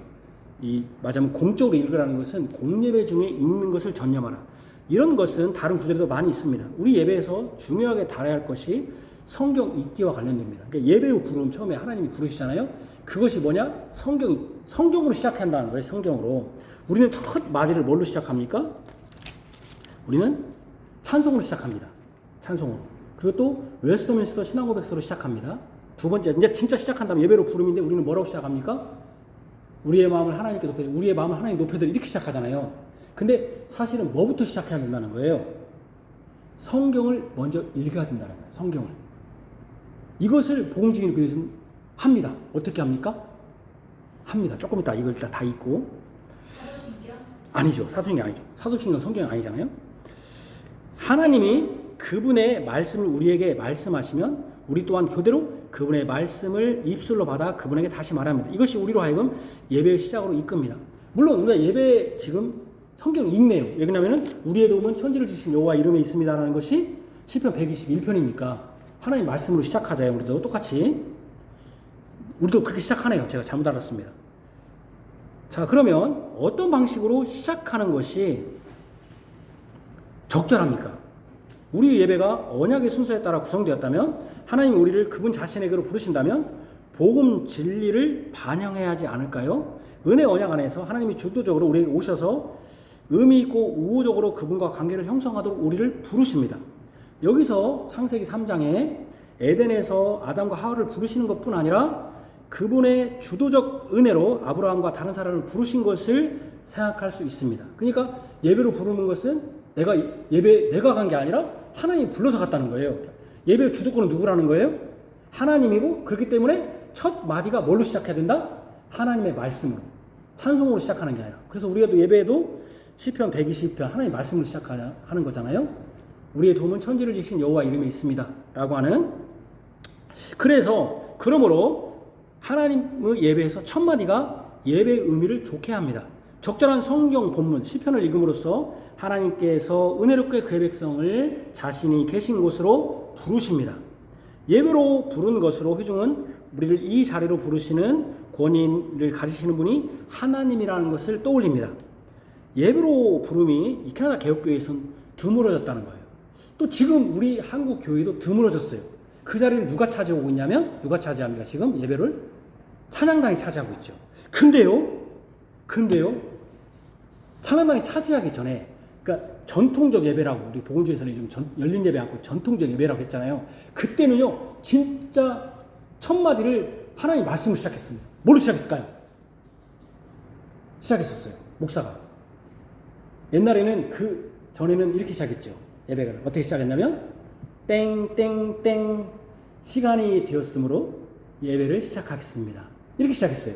맞으면 공적으로 읽으라는 것은 공예배 중에 읽는 것을 전념하라. 이런 것은 다른 구절에도 많이 있습니다. 우리 예배에서 중요하게 다뤄야 할 것이 성경 읽기와 관련됩니다. 그러니까 예배 후 부름 처음에 하나님이 부르시잖아요. 그것이 뭐냐? 성경으로 시작한다는 거예요. 성경으로. 우리는 첫 마디를 뭘로 시작합니까? 우리는 찬송으로 시작합니다. 찬송으로. 그리고 또 웨스트민스터 신앙고백서로 시작합니다. 두 번째, 이제 진짜 시작한다면 예배로 부름인데 우리는 뭐라고 시작합니까? 우리의 마음을 하나님께 높여드리, 우리의 마음을 하나님 높여드리 이렇게 시작하잖아요. 근데 사실은 뭐부터 시작해야 된다는 거예요? 성경을 먼저 읽어야 된다는 거예요. 성경을. 이것을 복음주의 교회는 합니다. 어떻게 합니까? 합니다. 조금 이따 이걸 다 읽고. 사도신경? 아니죠. 사도신경 아니죠. 사도신경 성경이 아니잖아요. 하나님이 그분의 말씀을 우리에게 말씀하시면 우리 또한 교대로 그분의 말씀을 입술로 받아 그분에게 다시 말합니다. 이것이 우리로 하여금 예배의 시작으로 이끕니다. 물론 우리가 예배 지금 성경을 읽네요. 왜냐하면 우리의 도움은 천지를 지신 여호와 이름에 있습니다라는 것이 시편 121편이니까 하나님 말씀으로 시작하자요. 우리도 똑같이. 우리도 그렇게 시작하네요. 제가 잘못 알았습니다. 자, 그러면 어떤 방식으로 시작하는 것이 적절합니까? 우리 예배가 언약의 순서에 따라 구성되었다면 하나님이 우리를 그분 자신에게로 부르신다면 복음 진리를 반영해야 하지 않을까요? 은혜 언약 안에서 하나님이 주도적으로 우리에게 오셔서 의미 있고 우호적으로 그분과 관계를 형성하도록 우리를 부르십니다. 여기서 창세기 3장에 에덴에서 아담과 하와를 부르시는 것뿐 아니라 그분의 주도적 은혜로 아브라함과 다른 사람을 부르신 것을 생각할 수 있습니다. 그러니까 예배로 부르는 것은 내가 간 게 아니라 하나님이 불러서 갔다는 거예요. 예배의 주도권은 누구라는 거예요? 하나님이고, 그렇기 때문에 첫 마디가 뭘로 시작해야 된다? 하나님의 말씀으로, 찬송으로 시작하는 게 아니라. 그래서 우리가 또 예배에도 시편 120편 하나님의 말씀으로 시작하는 거잖아요. 우리의 도움은 천지를 지신 여호와 이름에 있습니다 라고 하는. 그러므로 하나님의 예배에서 첫 마디가 예배의 의미를 좋게 합니다. 적절한 성경 본문 시편을 읽음으로써 하나님께서 은혜롭게 그의 백성을 자신이 계신 곳으로 부르십니다. 예배로 부르는 것으로 회중은 우리를 이 자리로 부르시는 권위를 가지시는 분이 하나님이라는 것을 떠올립니다. 예배로 부름이 이 캐나다 개혁교회에서는 드물어졌다는 거예요. 또 지금 우리 한국 교회도 드물어졌어요. 그 자리를 누가 차지하고 있냐면, 누가 차지합니까? 지금 예배를 찬양단이 차지하고 있죠. 근데요, 찬양단이 차지하기 전에, 그러니까 전통적 예배라고, 우리 복음주에서는 요즘 열린 예배 않고 전통적 예배라고 했잖아요. 그때는요, 진짜 첫 마디를 하나님 말씀으로 시작했습니다. 뭘로 시작했을까요? 시작했었어요. 목사가. 옛날에는 전에는 이렇게 시작했죠. 예배를. 어떻게 시작했냐면, 땡땡땡 시간이 되었으므로 예배를 시작하겠습니다. 이렇게 시작했어요.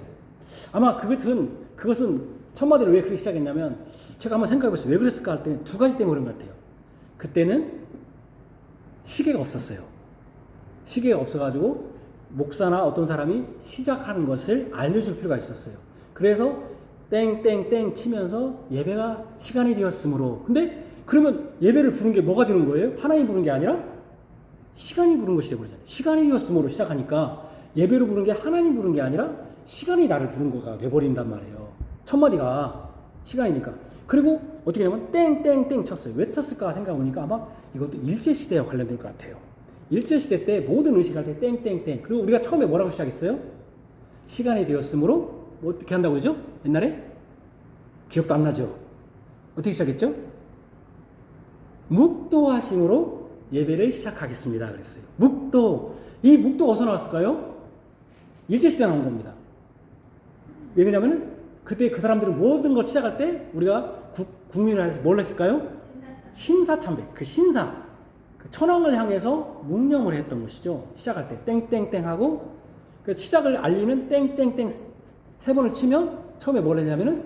아마 그것은 첫 마디를 왜 그렇게 시작했냐면, 제가 한번 생각해 보세요. 왜 그랬을까 할 때는 두 가지 때문에 그런 것 같아요. 그때는 시계가 없었어요. 시계가 없어가지고 목사나 어떤 사람이 시작하는 것을 알려줄 필요가 있었어요. 그래서 땡땡땡 치면서 예배가 시간이 되었으므로. 근데 그러면 예배를 부른 게 뭐가 되는 거예요? 하나님 부른 게 아니라 시간이 부른 것이 되어버리잖아요. 시간이 되었으므로 시작하니까 예배로 부른 게 하나님 부른 게 아니라 시간이 나를 부른 거가 돼버린단 말이에요. 첫 마디가 시간이니까. 그리고 어떻게 하냐면 땡땡땡 쳤어요. 왜 쳤을까 생각해보니까 아마 이것도 일제시대와 관련될 것 같아요. 일제시대 때 모든 의식할 때 땡땡땡. 그리고 우리가 처음에 뭐라고 시작했어요? 시간이 되었으므로 뭐 어떻게 한다고 그러죠? 옛날에? 기억도 안 나죠? 어떻게 시작했죠? 묵도하심으로 예배를 시작하겠습니다 그랬어요. 묵도. 이 묵도가 어디서 나왔을까요? 일제시대 나온 겁니다. 왜냐면 그때 그 사람들은 모든 걸 시작할 때 우리가 국민을 해서 뭘 했을까요? 신사참배. 그 신사. 그 천왕을 향해서 묵념을 했던 것이죠. 시작할 때 땡땡땡 하고 그 시작을 알리는 땡땡땡 세 번을 치면 처음에 뭘 했냐면은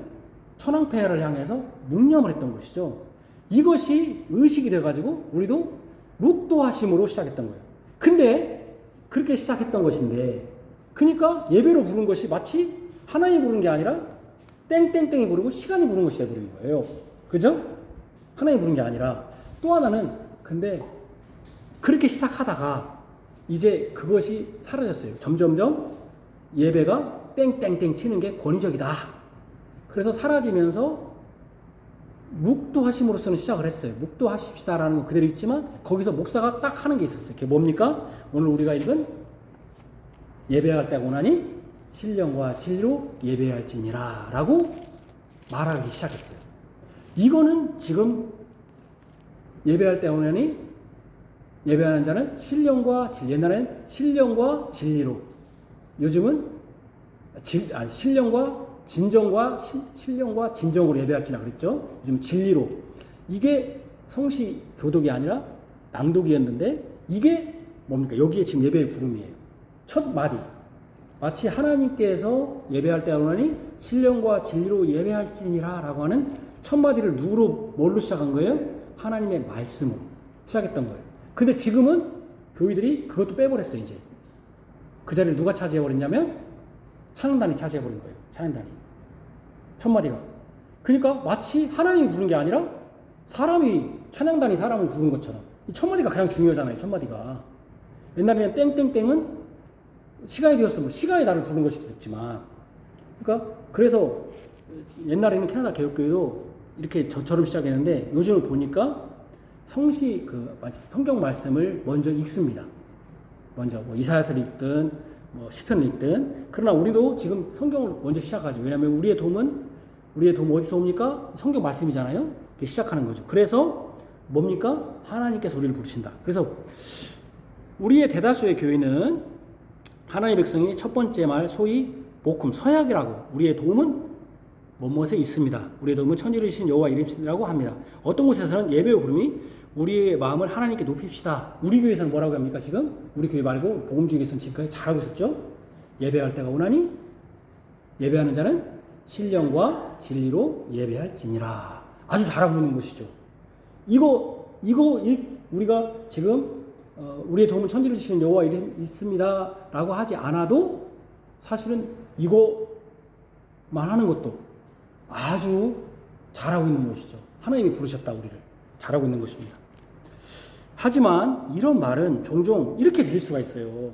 천왕폐하를 향해서 묵념을 했던 것이죠. 이것이 의식이 돼가지고 우리도 묵도하심으로 시작했던 거예요. 근데 그렇게 시작했던 것인데, 그러니까 예배로 부른 것이 마치 하나님이 부른 게 아니라 땡땡땡이 부르고 시간이 부른 것이 돼버린 거예요. 그죠? 하나님이 부른 게 아니라. 또 하나는 근데 그렇게 시작하다가 이제 그것이 사라졌어요. 점점점 예배가 땡땡땡 치는 게 권위적이다. 그래서 사라지면서 묵도하심으로서는 시작을 했어요. 묵도하십시다라는 건 그대로 있지만 거기서 목사가 딱 하는 게 있었어요. 그게 뭡니까? 오늘 우리가 읽은 예배할 때가 오나니 신령과 진리로 예배할지니라 라고 말하기 시작했어요. 이거는 지금 예배할 때 오나니 예배하는 자는 신령과 진리, 옛날에는 신령과 진리로, 요즘은 신령과 진정과 신령과 진정으로 예배할지나 그랬죠. 요즘 진리로. 이게 성시 교독이 아니라 낭독이었는데 이게 뭡니까? 여기에 지금 예배의 부름이에요. 첫 마디. 마치 하나님께서 예배할 때 하노니 신령과 진리로 예배할지니라 라고 하는 첫 마디를 누구로 뭘로 시작한 거예요? 하나님의 말씀으로 시작했던 거예요. 근데 지금은 교회들이 그것도 빼버렸어요. 이제 그 자리를 누가 차지해버렸냐면 찬양단이 차지해버린 거예요. 찬양단이 첫 마디가. 그러니까 마치 하나님이 부른 게 아니라 사람이, 찬양단이 사람을 부른 것처럼. 이 첫 마디가 가장 중요하잖아요. 첫 마디가. 옛날에는 땡땡땡은 시간이 되었으면 시간이 나를 부른 것이 됐지만, 그러니까 그래서 옛날에는 캐나다 개혁교회도 이렇게 저처럼 시작했는데 요즘을 보니까 성시 성경 말씀을 먼저 읽습니다. 먼저 뭐 이사야서를 읽든 뭐 시편을 읽든. 그러나 우리도 지금 성경을 먼저 시작하죠. 왜냐하면 우리의 도움은 어디서 옵니까? 성경 말씀이잖아요. 이렇게 시작하는 거죠. 그래서 뭡니까? 하나님께서 우리를 부르신다. 그래서 우리의 대다수의 교회는 하나님의 백성이 첫 번째 말 소위 복음 서약이라고, 우리의 도움은 뭐뭇에 있습니다. 우리의 도움은 천지를 지신 여호와 이름이라고 합니다. 어떤 곳에서는 예배의 부름이 우리의 마음을 하나님께 높입시다. 우리 교회에서는 뭐라고 합니까? 지금 우리 교회 말고 복음주의에서는 지금까지 잘하고 있었죠. 예배할 때가 오나니 예배하는 자는 신령과 진리로 예배할지니라. 아주 잘하고 있는 것이죠. 이거 우리가 지금 우리의 도움은 천지를 지신 여호와 이름이 있습니다 라고 하지 않아도 사실은 이거만 하는 것도 아주 잘하고 있는 것이죠. 하나님이 부르셨다. 우리를 잘하고 있는 것입니다. 하지만 이런 말은 종종 이렇게 들릴 수가 있어요.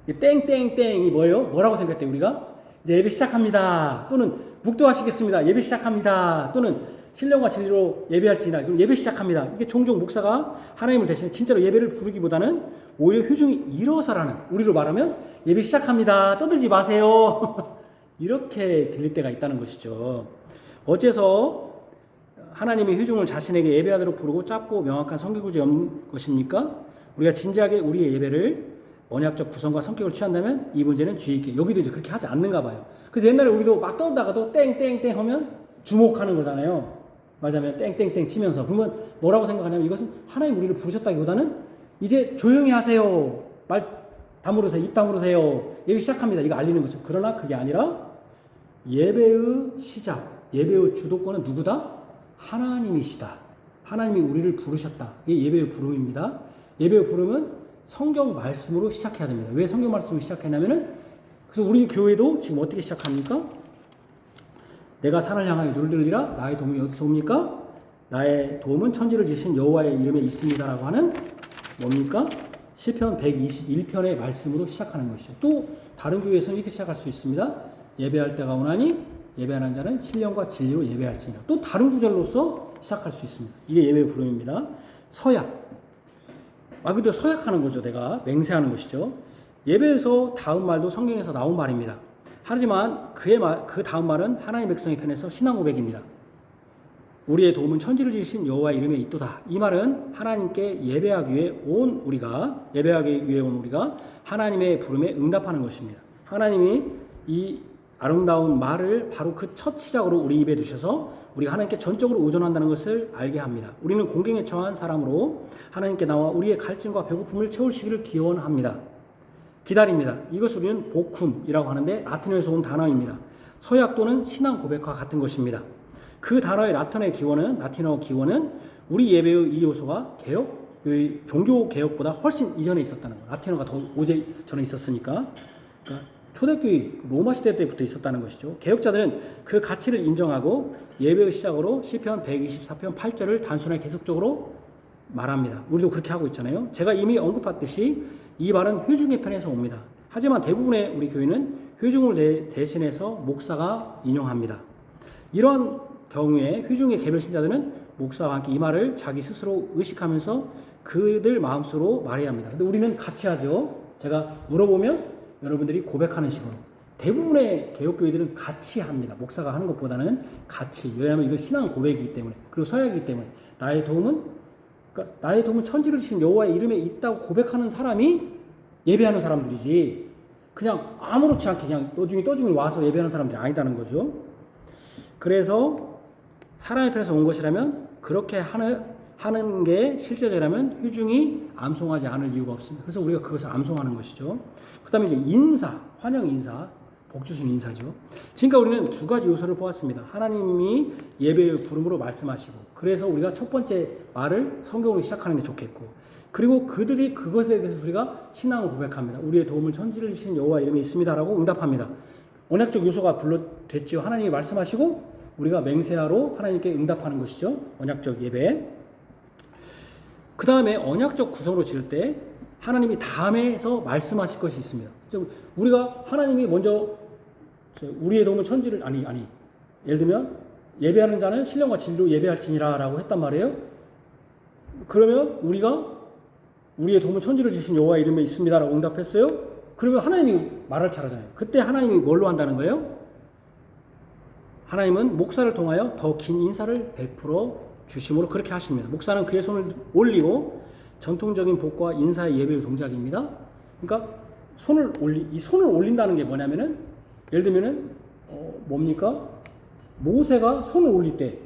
땡땡땡이 뭐예요? 뭐라고 생각할 때 우리가 이제 예배 시작합니다. 또는 묵도하시겠습니다. 예배 시작합니다. 또는 신령과 진리로 예배할지나 예배 시작합니다. 이게 종종 목사가 하나님을 대신해 진짜로 예배를 부르기보다는 오히려 효중이 일어서라는, 우리로 말하면 예배 시작합니다. 떠들지 마세요. 이렇게 들릴 때가 있다는 것이죠. 어째서 하나님의 효중을 자신에게 예배하도록 부르고 짧고 명확한 성경구조가 없는 것입니까? 우리가 진지하게 우리의 예배를 언약적 구성과 성격을 취한다면 이 문제는 주의 있게, 여기도 이제 그렇게 하지 않는가 봐요. 그래서 옛날에 우리도 막 떠다가도 땡땡땡 하면 주목하는 거잖아요. 맞아요. 땡땡땡 치면서. 그러면 뭐라고 생각하냐면 이것은 하나님 우리를 부르셨다기보다는 이제 조용히 하세요. 말 다물으세요. 입 다물으세요. 예배 시작합니다. 이거 알리는 거죠. 그러나 그게 아니라 예배의 시작, 예배의 주도권은 누구다? 하나님이시다. 하나님이 우리를 부르셨다. 이게 예배의 부름입니다. 예배의 부름은 성경 말씀으로 시작해야 됩니다. 왜 성경 말씀으로 시작했냐면은, 그래서 우리 교회도 지금 어떻게 시작합니까? 내가 산을 향하여 눈을 들리라. 나의 도움이 어디서 옵니까? 나의 도움은 천지를 지신 여호와의 이름에 있습니다라고 하는 뭡니까? 시편 121편의 말씀으로 시작하는 것이죠. 또 다른 교회에서는 이렇게 시작할 수 있습니다. 예배할 때가 오나니 예배하는 자는 신령과 진리로 예배할지니라. 또 다른 구절로서 시작할 수 있습니다. 이게 예배의 부름입니다. 서약. 근데 서약하는 거죠. 내가 맹세하는 것이죠. 예배에서 다음 말도 성경에서 나온 말입니다. 하지만 그 다음 말은 하나님의 백성의 편에서 신앙 고백입니다. 우리의 도움은 천지를 지으신 여호와 이름에 있도다. 이 말은 하나님께 예배하기 위해 온 우리가 하나님의 부름에 응답하는 것입니다. 하나님이 이 아름다운 말을 바로 그 첫 시작으로 우리 입에 두셔서 우리가 하나님께 전적으로 의존한다는 것을 알게 합니다. 우리는 공경에 처한 사람으로 하나님께 나와 우리의 갈증과 배고픔을 채우시기를 기원합니다. 기다립니다. 이것을 우리는 복음이라고 하는데 라틴어에서 온 단어입니다. 서약 또는 신앙 고백과 같은 것입니다. 그 단어의 라틴어 기원은 우리 예배의 이 요소가 종교 개혁보다 훨씬 이전에 있었다는 거. 라틴어가 더 오래 전에 있었으니까. 그러니까 초대교회 로마 시대 때부터 있었다는 것이죠. 개혁자들은 그 가치를 인정하고 예배의 시작으로 시편 124편 8절을 단순하게 계속적으로 말합니다. 우리도 그렇게 하고 있잖아요. 제가 이미 언급했듯이 이 말은 회중의 편에서 옵니다. 하지만 대부분의 우리 교회는 회중을 대신해서 목사가 인용합니다. 이런 경우에 회중의 개별 신자들은 목사와 함께 이 말을 자기 스스로 의식하면서 그들 마음속으로 말해야 합니다. 근데 우리는 같이 하죠. 제가 물어보면 여러분들이 고백하는 식으로. 대부분의 개혁교회들은 같이 합니다. 목사가 하는 것보다는 같이. 왜냐하면 이건 신앙 고백이기 때문에. 그리고 서약이기 때문에. 나의 도움은 천지를 지신 여호와의 이름에 있다고 고백하는 사람이 예배하는 사람들이지. 그냥 아무렇지 않게 그냥 떠중이 와서 예배하는 사람들이 아니다는 거죠. 그래서 사람의 편에서 온 것이라면 그렇게 하는 게 실제적이라면 회중이 암송하지 않을 이유가 없습니다. 그래서 우리가 그것을 암송하는 것이죠. 그 다음에 이제 환영 인사, 복 주신 인사죠. 지금까지 우리는 두 가지 요소를 보았습니다. 하나님이 예배의 부름으로 말씀하시고, 그래서 우리가 첫 번째 말을 성경으로 시작하는 게 좋겠고, 그리고 그들이 그것에 대해서 우리가 신앙을 고백합니다. 우리의 도움을 천지를 지신 여호와 이름에 있습니다라고 응답합니다. 언약적 요소가 됐죠. 하나님이 말씀하시고 우리가 맹세하로 하나님께 응답하는 것이죠. 언약적 예배. 그 다음에 언약적 구성으로 지을 때 하나님이 다음에서 말씀하실 것이 있습니다. 좀 우리가 하나님이 먼저 우리의 도움은 천지를 예를 들면 예배하는 자는 신령과 진리로 예배할지니라라고 했단 말이에요. 그러면 우리가 우리의 도움은 천지를 주신 여호와 이름에 있습니다라고 응답했어요. 그러면 하나님이 말할 차례잖아요. 그때 하나님이 뭘로 한다는 거예요? 하나님은 목사를 통하여 더 긴 인사를 베풀어 주심으로 그렇게 하십니다. 목사는 그의 손을 올리고 전통적인 복과 인사의 예배의 동작입니다. 그러니까 이 손을 올린다는 게 뭐냐면은 예를 들면은 뭡니까? 모세가 손을 올릴 때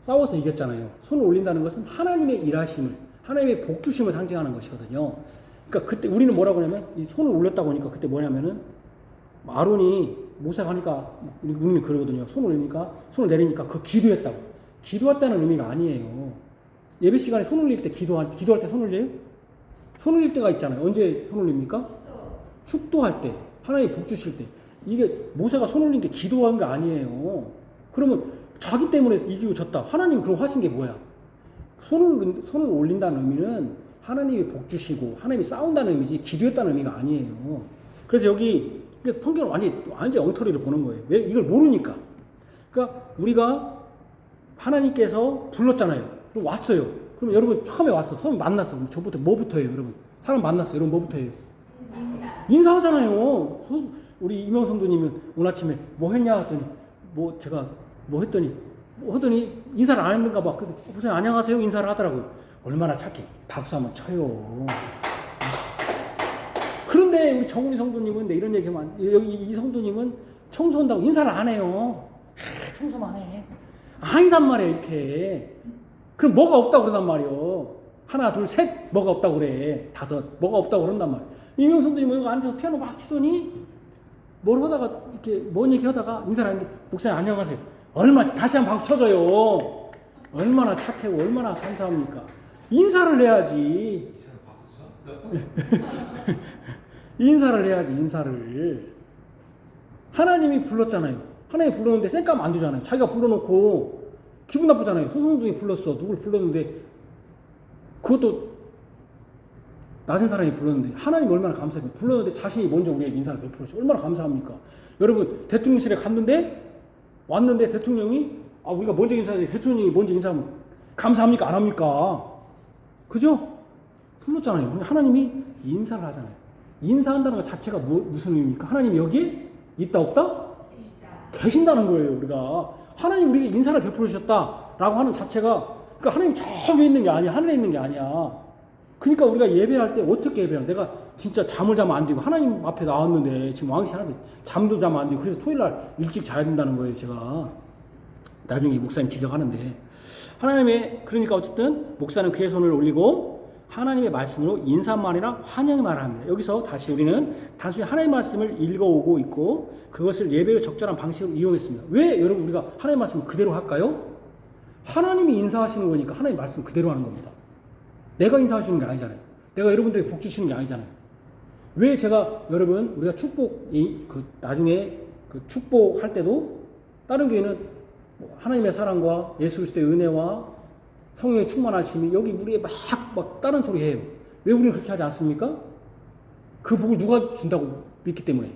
싸워서 이겼잖아요. 손을 올린다는 것은 하나님의 일하심을, 하나님의 복 주심을 상징하는 것이거든요. 그러니까 그때 우리는 뭐라고 하냐면 이 손을 올렸다고 하니까 그때 뭐냐면은 아론이 모세가 하니까 우리는 그러거든요. 손을 올리니까 손을 내리니까 그 기도했다고. 기도했다는 의미가 아니에요. 예배 시간에 손 올릴 때 기도할 때 손 올려요? 손 올릴 때가 있잖아요. 언제 손 올립니까? 축도할 때, 하나님 복 주실 때. 이게 모세가 손 올린 게 기도한 게 아니에요. 그러면 자기 때문에 이기고 졌다. 하나님 그럼 하신 게 뭐야? 손을 올린다는 의미는 하나님이 복 주시고 하나님이 싸운다는 의미지 기도했다는 의미가 아니에요. 그래서 여기 성경을 완전히 엉터리를 보는 거예요. 왜? 이걸 모르니까. 그러니까 우리가 하나님께서 불렀잖아요. 그럼 왔어요. 그럼 여러분 처음에 처음에 만났어. 저부터 뭐부터 해요, 여러분? 사람 만났어요. 여러분 뭐부터 해요? 인사하잖아요. 우리 이명선 도님은 오늘 아침에 뭐 했냐 했더니 제가 하더니 인사를 안 했는가 봐. 선생님 안녕하세요 인사를 하더라고요. 얼마나 착해. 박수 한번 쳐요. 그런데 우리 정훈이 성도님은 이런 얘기하면 여기 이 성도님은 청소한다고 인사를 안 해요. 청소만 해. 아니단 말이에요. 이렇게. 그럼 뭐가 없다고 그러단 말이에요. 하나 둘 셋 뭐가 없다고 그래. 다섯 뭐가 없다고 그런단 말이에요. 이명 성도님은 여기 앉아서 피아노 막 치더니 뭘 하다가 이렇게 뭔 얘기 하다가 인사를 하는데 목사님 안녕하세요. 다시 한번 박수 쳐줘요. 얼마나 착하고 얼마나 감사합니까. 인사를 해야지. 인사를 해야지. 인사를. 하나님이 불렀잖아요. 하나님이 불렀는데 쌩까면 안 되잖아요. 자기가 불러놓고 기분 나쁘잖아요. 소송동이 불렀어. 누굴 불렀는데 그것도 낮은 사람이 불렀는데 하나님이 얼마나 감사합니까. 불렀는데 자신이 먼저 우리에게 인사를 베풀었죠. 얼마나 감사합니까. 여러분 대통령실에 왔는데 대통령이 우리가 먼저 인사하는데 대통령이 먼저 인사하면 감사합니까? 안 합니까? 그죠? 불렀잖아요. 하나님이 인사를 하잖아요. 인사한다는 것 자체가 무슨 의미입니까? 하나님이 여기에 있다 없다? 계신다는 거예요. 우리가 하나님 우리에게 인사를 베풀어 주셨다라고 하는 자체가 그러니까 하나님 저 위에 있는 게 아니야. 하늘에 있는 게 아니야. 그러니까 우리가 예배할 때 어떻게 예배하는? 내가 진짜 잠을 자면 안 되고 하나님 앞에 나왔는데 지금 왕시 하는데 잠도 자면 안 되고 그래서 토요일 날 일찍 자야 된다는 거예요. 제가 나중에 목사님 지적하는데 하나님의 그러니까 어쨌든 목사는 그의 손을 올리고 하나님의 말씀으로 인사말이나 환영의 말을 합니다. 여기서 다시 우리는 단순히 하나님의 말씀을 읽어오고 있고 그것을 예배의 적절한 방식으로 이용했습니다. 왜 여러분 우리가 하나님의 말씀을 그대로 할까요? 하나님이 인사하시는 거니까 하나님의 말씀 그대로 하는 겁니다. 내가 인사하시는 게 아니잖아요. 내가 여러분들에게 복 주시는 게 아니잖아요. 왜 제가 여러분 우리가 축복 나중에 그 축복할 때도 다른 교회는 하나님의 사랑과 예수 그리스도의 은혜와 성령의 충만하심이 여기 우리에 막 다른 소리 해요. 왜 우리는 그렇게 하지 않습니까? 그 복을 누가 준다고 믿기 때문에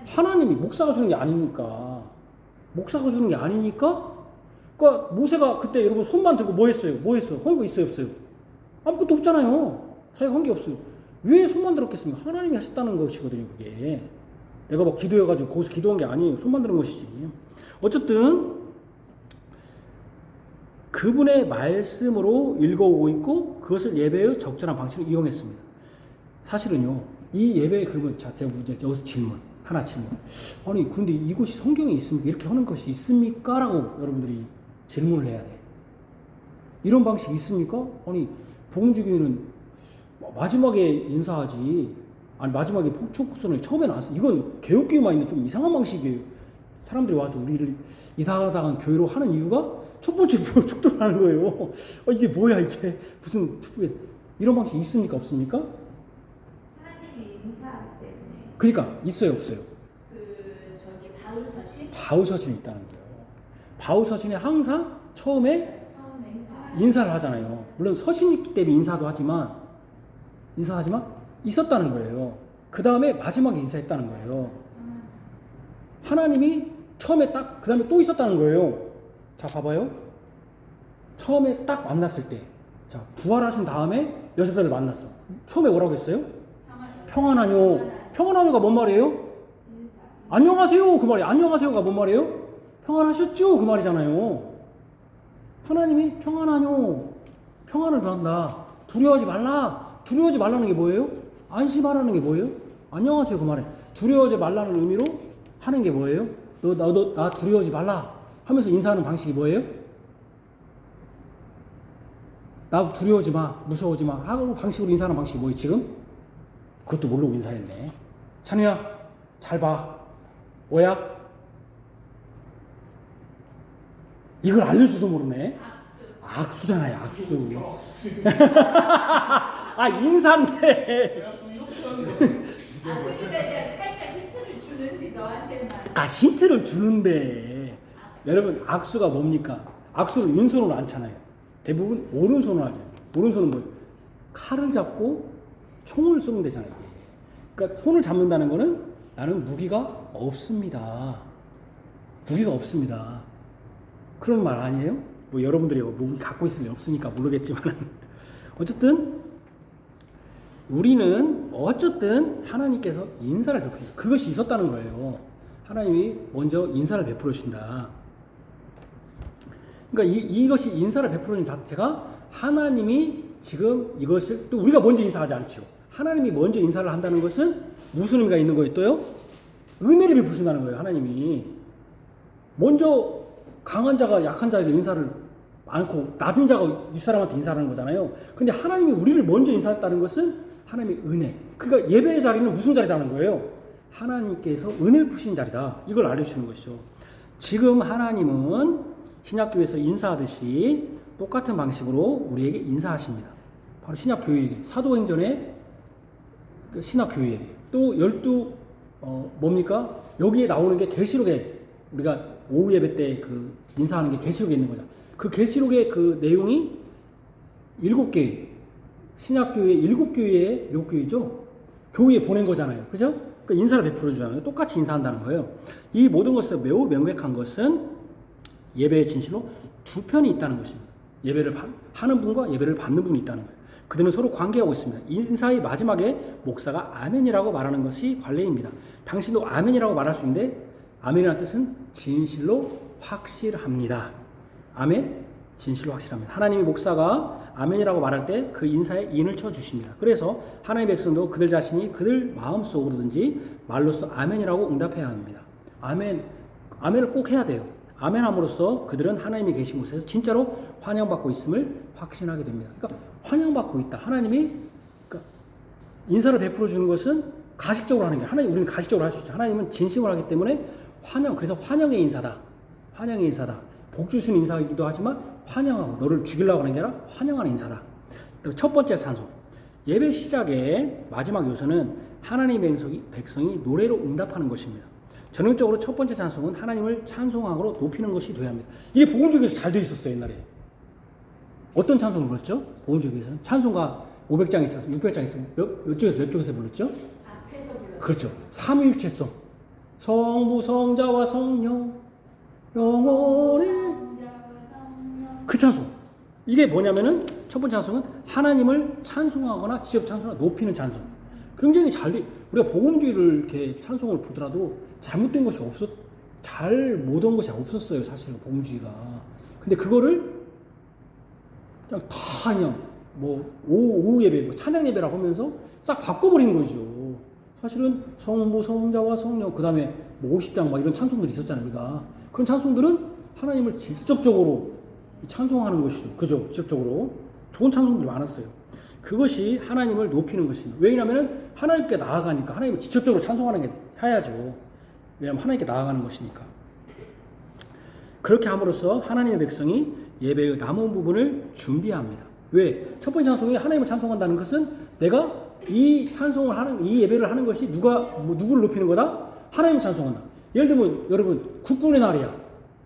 하나님이 목사가 주는 게 아니니까 목사가 주는 게 아니니까 그러니까 모세가 그때 여러분 손만 들고 뭐 했어요? 한 거 있어요 없어요? 아무것도 없잖아요. 자기가 한 게 없어요. 왜 손만 들었겠습니까? 하나님이 하셨다는 것이거든요. 그게 내가 막 기도해가지고 거기서 기도한 게 아니에요. 손만 들은 것이지. 어쨌든 그분의 말씀으로 읽어오고 있고 그것을 예배의 적절한 방식으로 이용했습니다. 사실은요 이 예배의 그러면 제가 여기서 하나 질문. 아니 근데 이것이 성경에 있습니까? 이렇게 하는 것이 있습니까? 라고 여러분들이 질문을 해야 돼. 이런 방식이 있습니까? 아니 복음주교회는 마지막에 인사하지 아니 마지막에 축복선을 처음에 나왔어. 이건 개혁교회만 있는 좀 이상한 방식이에요. 사람들이 와서 우리를 이상하다한 교회로 하는 이유가 첫 번째 축도를 하는 거예요. 이게 뭐야 이게 무슨 축복이 이런 방식이 있습니까 없습니까? 하나님이 인사하기 때문에. 그러니까 있어요 없어요? 저기 바울서신. 바울서신이 있다는 거예요. 바울서신에 항상 처음에 인사를 하잖아요. 물론 서신이기 때문에 인사도 하지만 있었다는 거예요. 그 다음에 마지막에 인사했다는 거예요. 하나님이 처음에 딱 그 다음에 또 있었다는 거예요. 자 봐봐요. 처음에 딱 만났을 때 자 부활하신 다음에 여자들을 만났어. 처음에 뭐라고 했어요? 평안하뇨. 평안하뇨가 뭔 말이에요? 안녕하세요 그 말이에요. 안녕하세요가 뭔 말이에요? 평안하셨죠? 그 말이잖아요. 하나님이 평안하뇨. 평안을 받는다. 두려워하지 말라. 두려워하지 말라는 게 뭐예요? 안심하라는 게 뭐예요? 안녕하세요 그 말에 두려워하지 말라는 의미로 하는 게 뭐예요? 나 두려워하지 말라 하면서 인사하는 방식이 뭐예요? 나 두려워하지 마, 무서워하지 마 하고 방식으로 인사하는 방식이 뭐예요 지금? 그것도 모르고 인사했네. 찬우야 잘 봐. 뭐야? 이걸 알려주도 모르네. 악수잖아요 악수. 아 인사인데. 그러니까 내가 살짝 힌트를 주는데 너한테만. 힌트를 주는데 여러분 악수가 뭡니까? 악수를 왼손으로 안 차나요? 대부분 오른손으로 하죠. 오른손은 뭐예요? 칼을 잡고 총을 쏘면 되잖아요. 그러니까 손을 잡는다는 거는 나는 무기가 없습니다. 무기가 없습니다. 그런 말 아니에요? 뭐 여러분들이 무기 갖고 있을 리 없으니까 모르겠지만 어쨌든 우리는 어쨌든 하나님께서 인사를 베푸신다. 그것이 있었다는 거예요. 하나님이 먼저 인사를 베풀어 주신다. 그러니까 이것이 인사를 베풀어 주는 자체가 하나님이 지금 이것을 또 우리가 먼저 인사하지 않죠. 하나님이 먼저 인사를 한다는 것은 무슨 의미가 있는 거예요? 또요? 은혜를 베푸신다는 거예요. 하나님이 먼저 강한 자가 약한 자에게 인사를 않고 낮은 자가 윗사람한테 인사하는 거잖아요. 근데 하나님이 우리를 먼저 인사했다는 것은 하나님의 은혜. 그러니까 예배의 자리는 무슨 자리라는 거예요? 하나님께서 은혜를 푸신 자리다. 이걸 알려주는 것이죠. 지금 하나님은 신약교회에서 인사하듯이 똑같은 방식으로 우리에게 인사하십니다. 바로 신약교회에게, 사도행전의 신약교회에게. 또 12 뭡니까? 여기에 나오는 게 계시록에 우리가 오후 예배 때 그 인사하는 게 계시록에 있는 거죠. 그 계시록의 그 내용이 7개 신약교회 7교회의 7교회죠. 교회에 보낸 거잖아요. 그죠? 그러니까 인사를 베풀어 주잖아요. 똑같이 인사한다는 거예요. 이 모든 것을 매우 명백한 것은 예배의 진실로 두 편이 있다는 것입니다. 예배를 하는 분과 예배를 받는 분이 있다는 거예요. 그들은 서로 관계하고 있습니다. 인사의 마지막에 목사가 아멘이라고 말하는 것이 관례입니다. 당신도 아멘이라고 말할 수 있는데 아멘이라는 뜻은 진실로 확실합니다. 아멘? 진실로 확실합니다. 하나님이 목사가 아멘이라고 말할 때 그 인사에 인을 쳐주십니다. 그래서 하나님의 백성도 그들 자신이 그들 마음속으로든지 말로써 아멘이라고 응답해야 합니다. 아멘을 꼭 해야 돼요. 아멘함으로써 그들은 하나님이 계신 곳에서 진짜로 환영받고 있음을 확신하게 됩니다. 그러니까 환영받고 있다. 하나님이 그러니까 인사를 베풀어 주는 것은 가식적으로 하는 게 우리는 가식적으로 할 수 있죠. 하나님은 진심으로 하기 때문에 그래서 환영의 인사다. 환영의 인사다. 복 주시는 인사이기도 하지만 환영하고 너를 죽이려고 하는 게 아니라 환영하는 인사다. 첫 번째 찬송. 예배 시작의 마지막 요소는 하나님의 백성이 노래로 응답하는 것입니다. 전형적으로 첫 번째 찬송은 하나님을 찬송함으로 높이는 것이 되어야 합니다. 이게 복음주의에서 잘 되어 있었어요, 옛날에. 어떤 찬송을 불렀죠? 복음주의에서는 찬송가 500장 있어서 600장 있어서 몇 쪽에서 불렀죠? 앞에서 불렀죠. 그렇죠. 삼위일체성. 성부, 성자와 성령, 영원히. 그 찬송. 이게 뭐냐면은 첫 번째 찬송은 하나님을 찬송하거나 직접 찬송하거나 높이는 찬송. 굉장히 우리가 복음주의를 이렇게 찬송을 보더라도 잘못된 것이 잘 못한 것이 없었어요, 사실은 복음주의가. 근데 그거를 그냥 다 그냥 오후 예배, 찬양 예배라고 하면서 싹 바꿔버린 거죠. 사실은 성부, 성자와 성령, 그 다음에 50장 이런 찬송들이 있었잖아요, 우리가. 그런 찬송들은 하나님을 직접적으로 찬송하는 것이죠. 그죠? 직접적으로. 좋은 찬송들이 많았어요. 그것이 하나님을 높이는 것입니다. 왜냐하면 하나님께 나아가니까 하나님을 직접적으로 찬송하는 게 해야죠. 왜냐하면 하나님께 나아가는 것이니까. 그렇게 함으로써 하나님의 백성이 예배의 남은 부분을 준비합니다. 왜? 첫 번째 찬송이 하나님을 찬송한다는 것은 내가 이 예배를 하는 것이 누구를 높이는 거다? 하나님을 찬송한다. 예를 들면 여러분 국군의 날이야.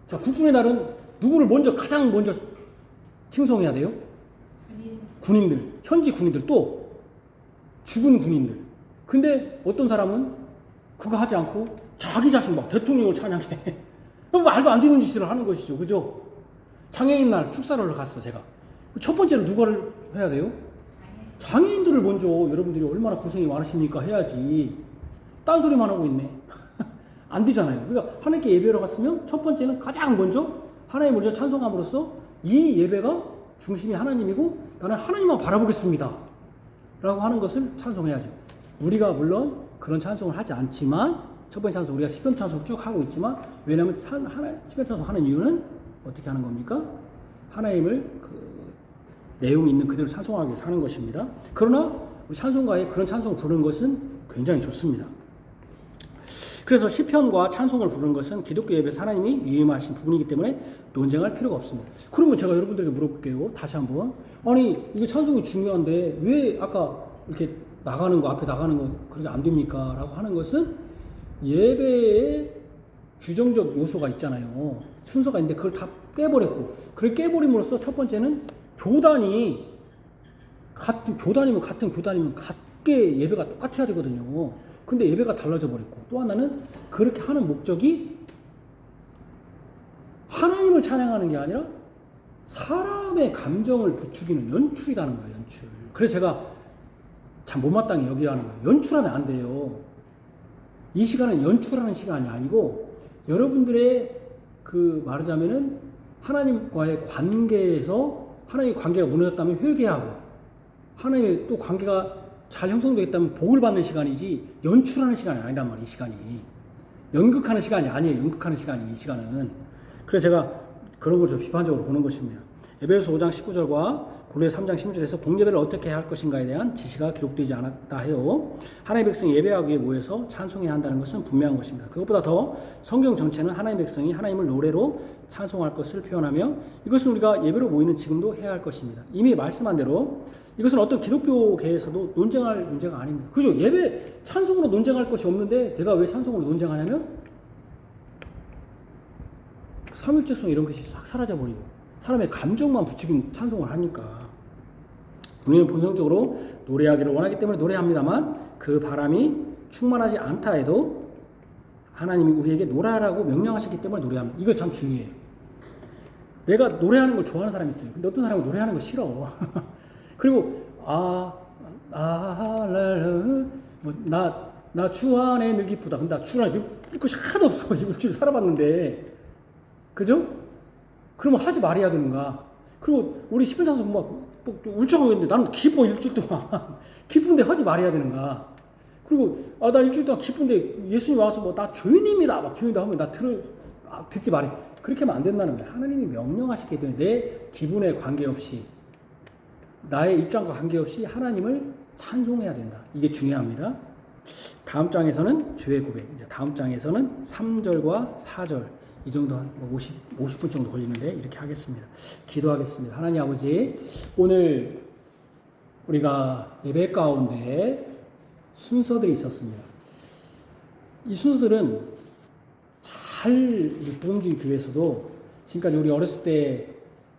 자, 국군의 날은 누구를 가장 먼저 칭송해야 돼요? 군인들, 현지 군인들, 또 죽은 군인들. 근데 어떤 사람은 그거 하지 않고 자기 자신 대통령을 찬양해. 말도 안 되는 짓을 하는 것이죠. 그죠? 장애인 날 축사를 갔어, 제가. 첫 번째로 누가를 해야 돼요? 장애인들을 먼저 여러분들이 얼마나 고생이 많으십니까? 해야지. 딴소리만 하고 있네. 안 되잖아요. 그러니까 하나님께 예배하러 갔으면 첫 번째는 가장 먼저 하나님 먼저 찬송함으로써 이 예배가 중심이 하나님이고 나는 하나님만 바라보겠습니다. 라고 하는 것을 찬송해야죠. 우리가 물론 그런 찬송을 하지 않지만 첫 번째 찬송 우리가 시편 찬송 쭉 하고 있지만 왜냐하면 시편 찬송 하는 이유는 어떻게 하는 겁니까? 하나님을 내용 있는 그대로 찬송하기 위해서 하는 것입니다. 그러나 우리 찬송가에 그런 찬송을 부르는 것은 굉장히 좋습니다. 그래서 시편과 찬송을 부르는 것은 기독교 예배에서 하나님이 위임하신 부분이기 때문에 논쟁할 필요가 없습니다. 그러면 제가 여러분들에게 물어볼게요. 다시 한번. 아니 이게 찬송이 중요한데 왜 아까 이렇게 앞에 나가는 거 그렇게 안 됩니까? 라고 하는 것은 예배의 규정적 요소가 있잖아요. 순서가 있는데 그걸 다 깨버렸고 그걸 깨버림으로써 첫 번째는 교단이면 같은 교단이면 같게 예배가 똑같아야 되거든요. 근데 예배가 달라져 버렸고 또 하나는 그렇게 하는 목적이 하나님을 찬양하는 게 아니라 사람의 감정을 부추기는 연출이라는 거예요. 연출. 그래서 제가 참 못마땅히 여기라는 거예요. 연출하면 안 돼요. 이 시간은 연출하는 시간이 아니고 여러분들의 말하자면은 하나님과의 관계에서 하나님의 관계가 무너졌다면 회개하고 하나님의 또 관계가 잘 형성되겠다면 복을 받는 시간이지 연출하는 시간이 아니란 말이에요. 이 시간이 연극하는 시간이 아니에요. 연극하는 시간이 이 시간은. 그래서 제가 그런 걸 좀 비판적으로 보는 것입니다. 에베소서 5장 19절과 골로새 3장 16절에서 공예배를 어떻게 해야 할 것인가에 대한 지시가 기록되지 않았다 해요. 하나님의 백성이 예배하기 위해 모여서 찬송해야 한다는 것은 분명한 것입니다. 그것보다 더 성경 전체는 하나님의 백성이 하나님을 노래로 찬송할 것을 표현하며 이것은 우리가 예배로 모이는 지금도 해야 할 것입니다. 이미 말씀한 대로 이것은 어떤 기독교계에서도 논쟁할 문제가 아닙니다. 그죠? 예배 찬송으로 논쟁할 것이 없는데 내가 왜 찬송으로 논쟁하냐면 삼일째성 이런 것이 싹 사라져버리고 사람의 감정만 부추긴 찬송을 하니까 우리는 본성적으로 노래하기를 원하기 때문에 노래합니다만 그 바람이 충만하지 않다 해도 하나님이 우리에게 노래하라고 명령하셨기 때문에 노래합니다. 이거 참 중요해요. 내가 노래하는 걸 좋아하는 사람이 있어요. 근데 어떤 사람은 노래하는 거 싫어. 그리고 나 주 안에 늘 기쁘다. 근데 나 주 안에 늘 것이 하나도 없어. 일주일 살아봤는데 그죠? 그러면 하지 말아야 되는가? 그리고 우리 10회장에서 막 울적하고 있는데 나는 기뻐 일주일 동안. 기쁜데 하지 말아야 되는가. 그리고 나 일주일 동안 기쁜데 예수님 와서 뭐 나 죄인입니다. 막 죄인이다 하면 나 듣지 말해. 그렇게 하면 안 된다는 거예요. 하나님이 명령하셨기 때문에 내 기분에 관계없이 나의 입장과 관계없이 하나님을 찬송해야 된다. 이게 중요합니다. 다음 장에서는 죄의 고백. 이제 다음 장에서는 3절과 4절. 이 정도 한 50분 정도 걸리는데 이렇게 하겠습니다. 기도하겠습니다. 하나님 아버지, 오늘 우리가 예배 가운데 순서들이 있었습니다. 이 순서들은 우리 보험주의 교회에서도 지금까지 우리 어렸을 때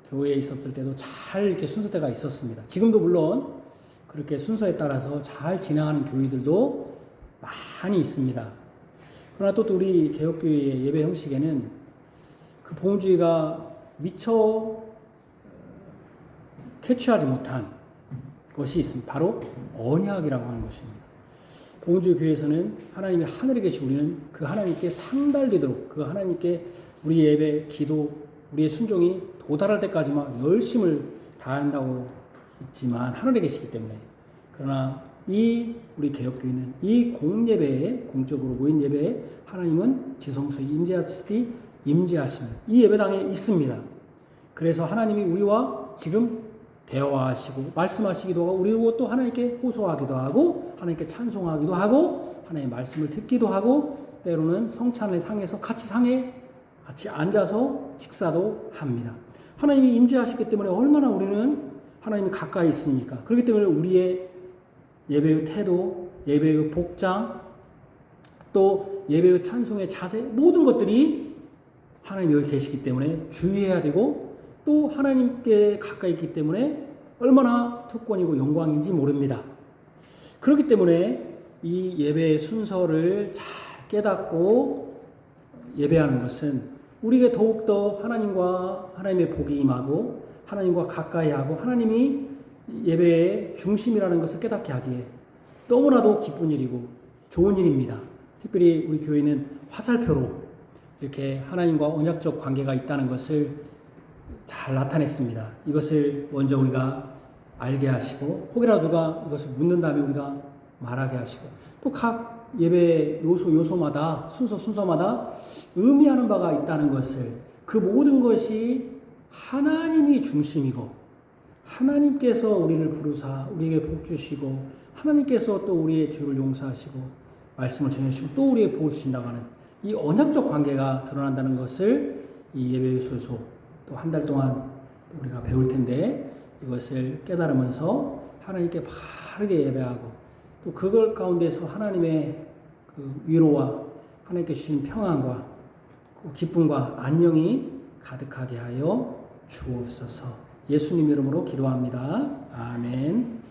교회에 있었을 때도 잘 이렇게 순서대가 있었습니다. 지금도 물론 그렇게 순서에 따라서 잘 진행하는 교회들도 많이 있습니다. 그러나 또 우리 개혁교회의 예배 형식에는 그 보험주의가 미처 캐치하지 못한 것이 있습니다. 바로 언약이라고 하는 것입니다. 보험주의 교회에서는 하나님이 하늘에 계시고 우리는 그 하나님께 상달되도록 그 하나님께 우리 예배, 기도, 우리의 순종이 도달할 때까지만 열심을 다한다고 있지만 하늘에 계시기 때문에 그러나 우리 개혁교회는 이 공예배에 공적으로 모인 예배에 하나님은 지성소에 임재하시되 임재하십니다. 이 예배당에 있습니다. 그래서 하나님이 우리와 지금 대화하시고 말씀하시기도 하고 우리고 또 하나님께 호소하기도 하고 하나님께 찬송하기도 하고 하나님의 말씀을 듣기도 하고 때로는 성찬의 상에서 같이 앉아서 식사도 합니다. 하나님이 임재하시기 때문에 얼마나 우리는 하나님이 가까이 있습니까? 그렇기 때문에 우리의 예배의 태도, 예배의 복장, 또 예배의 찬송의 자세 모든 것들이 하나님이 여기 계시기 때문에 주의해야 되고 또 하나님께 가까이 있기 때문에 얼마나 특권이고 영광인지 모릅니다. 그렇기 때문에 이 예배의 순서를 잘 깨닫고 예배하는 것은 우리에게 더욱더 하나님의 복이 임하고 하나님과 가까이 하고 하나님이 예배의 중심이라는 것을 깨닫게 하기에 너무나도 기쁜 일이고 좋은 일입니다. 특별히 우리 교회는 화살표로 이렇게 하나님과 언약적 관계가 있다는 것을 잘 나타냈습니다. 이것을 먼저 우리가 알게 하시고 혹이라도 누가 이것을 묻는다면 우리가 말하게 하시고 또 각 예배 요소마다 순서마다 의미하는 바가 있다는 것을 그 모든 것이 하나님이 중심이고 하나님께서 우리를 부르사 우리에게 복 주시고 하나님께서 또 우리의 죄를 용서하시고 말씀을 전해주시고 또 우리에게 복을 주신다고 하는 이 언약적 관계가 드러난다는 것을 이 예배 요소 또 한 달 동안 우리가 배울 텐데 이것을 깨달으면서 하나님께 바르게 예배하고 또 그걸 가운데서 하나님의 그 위로와 하나님께 주신 평안과 기쁨과 안녕이 가득하게 하여 주옵소서. 예수님 이름으로 기도합니다. 아멘.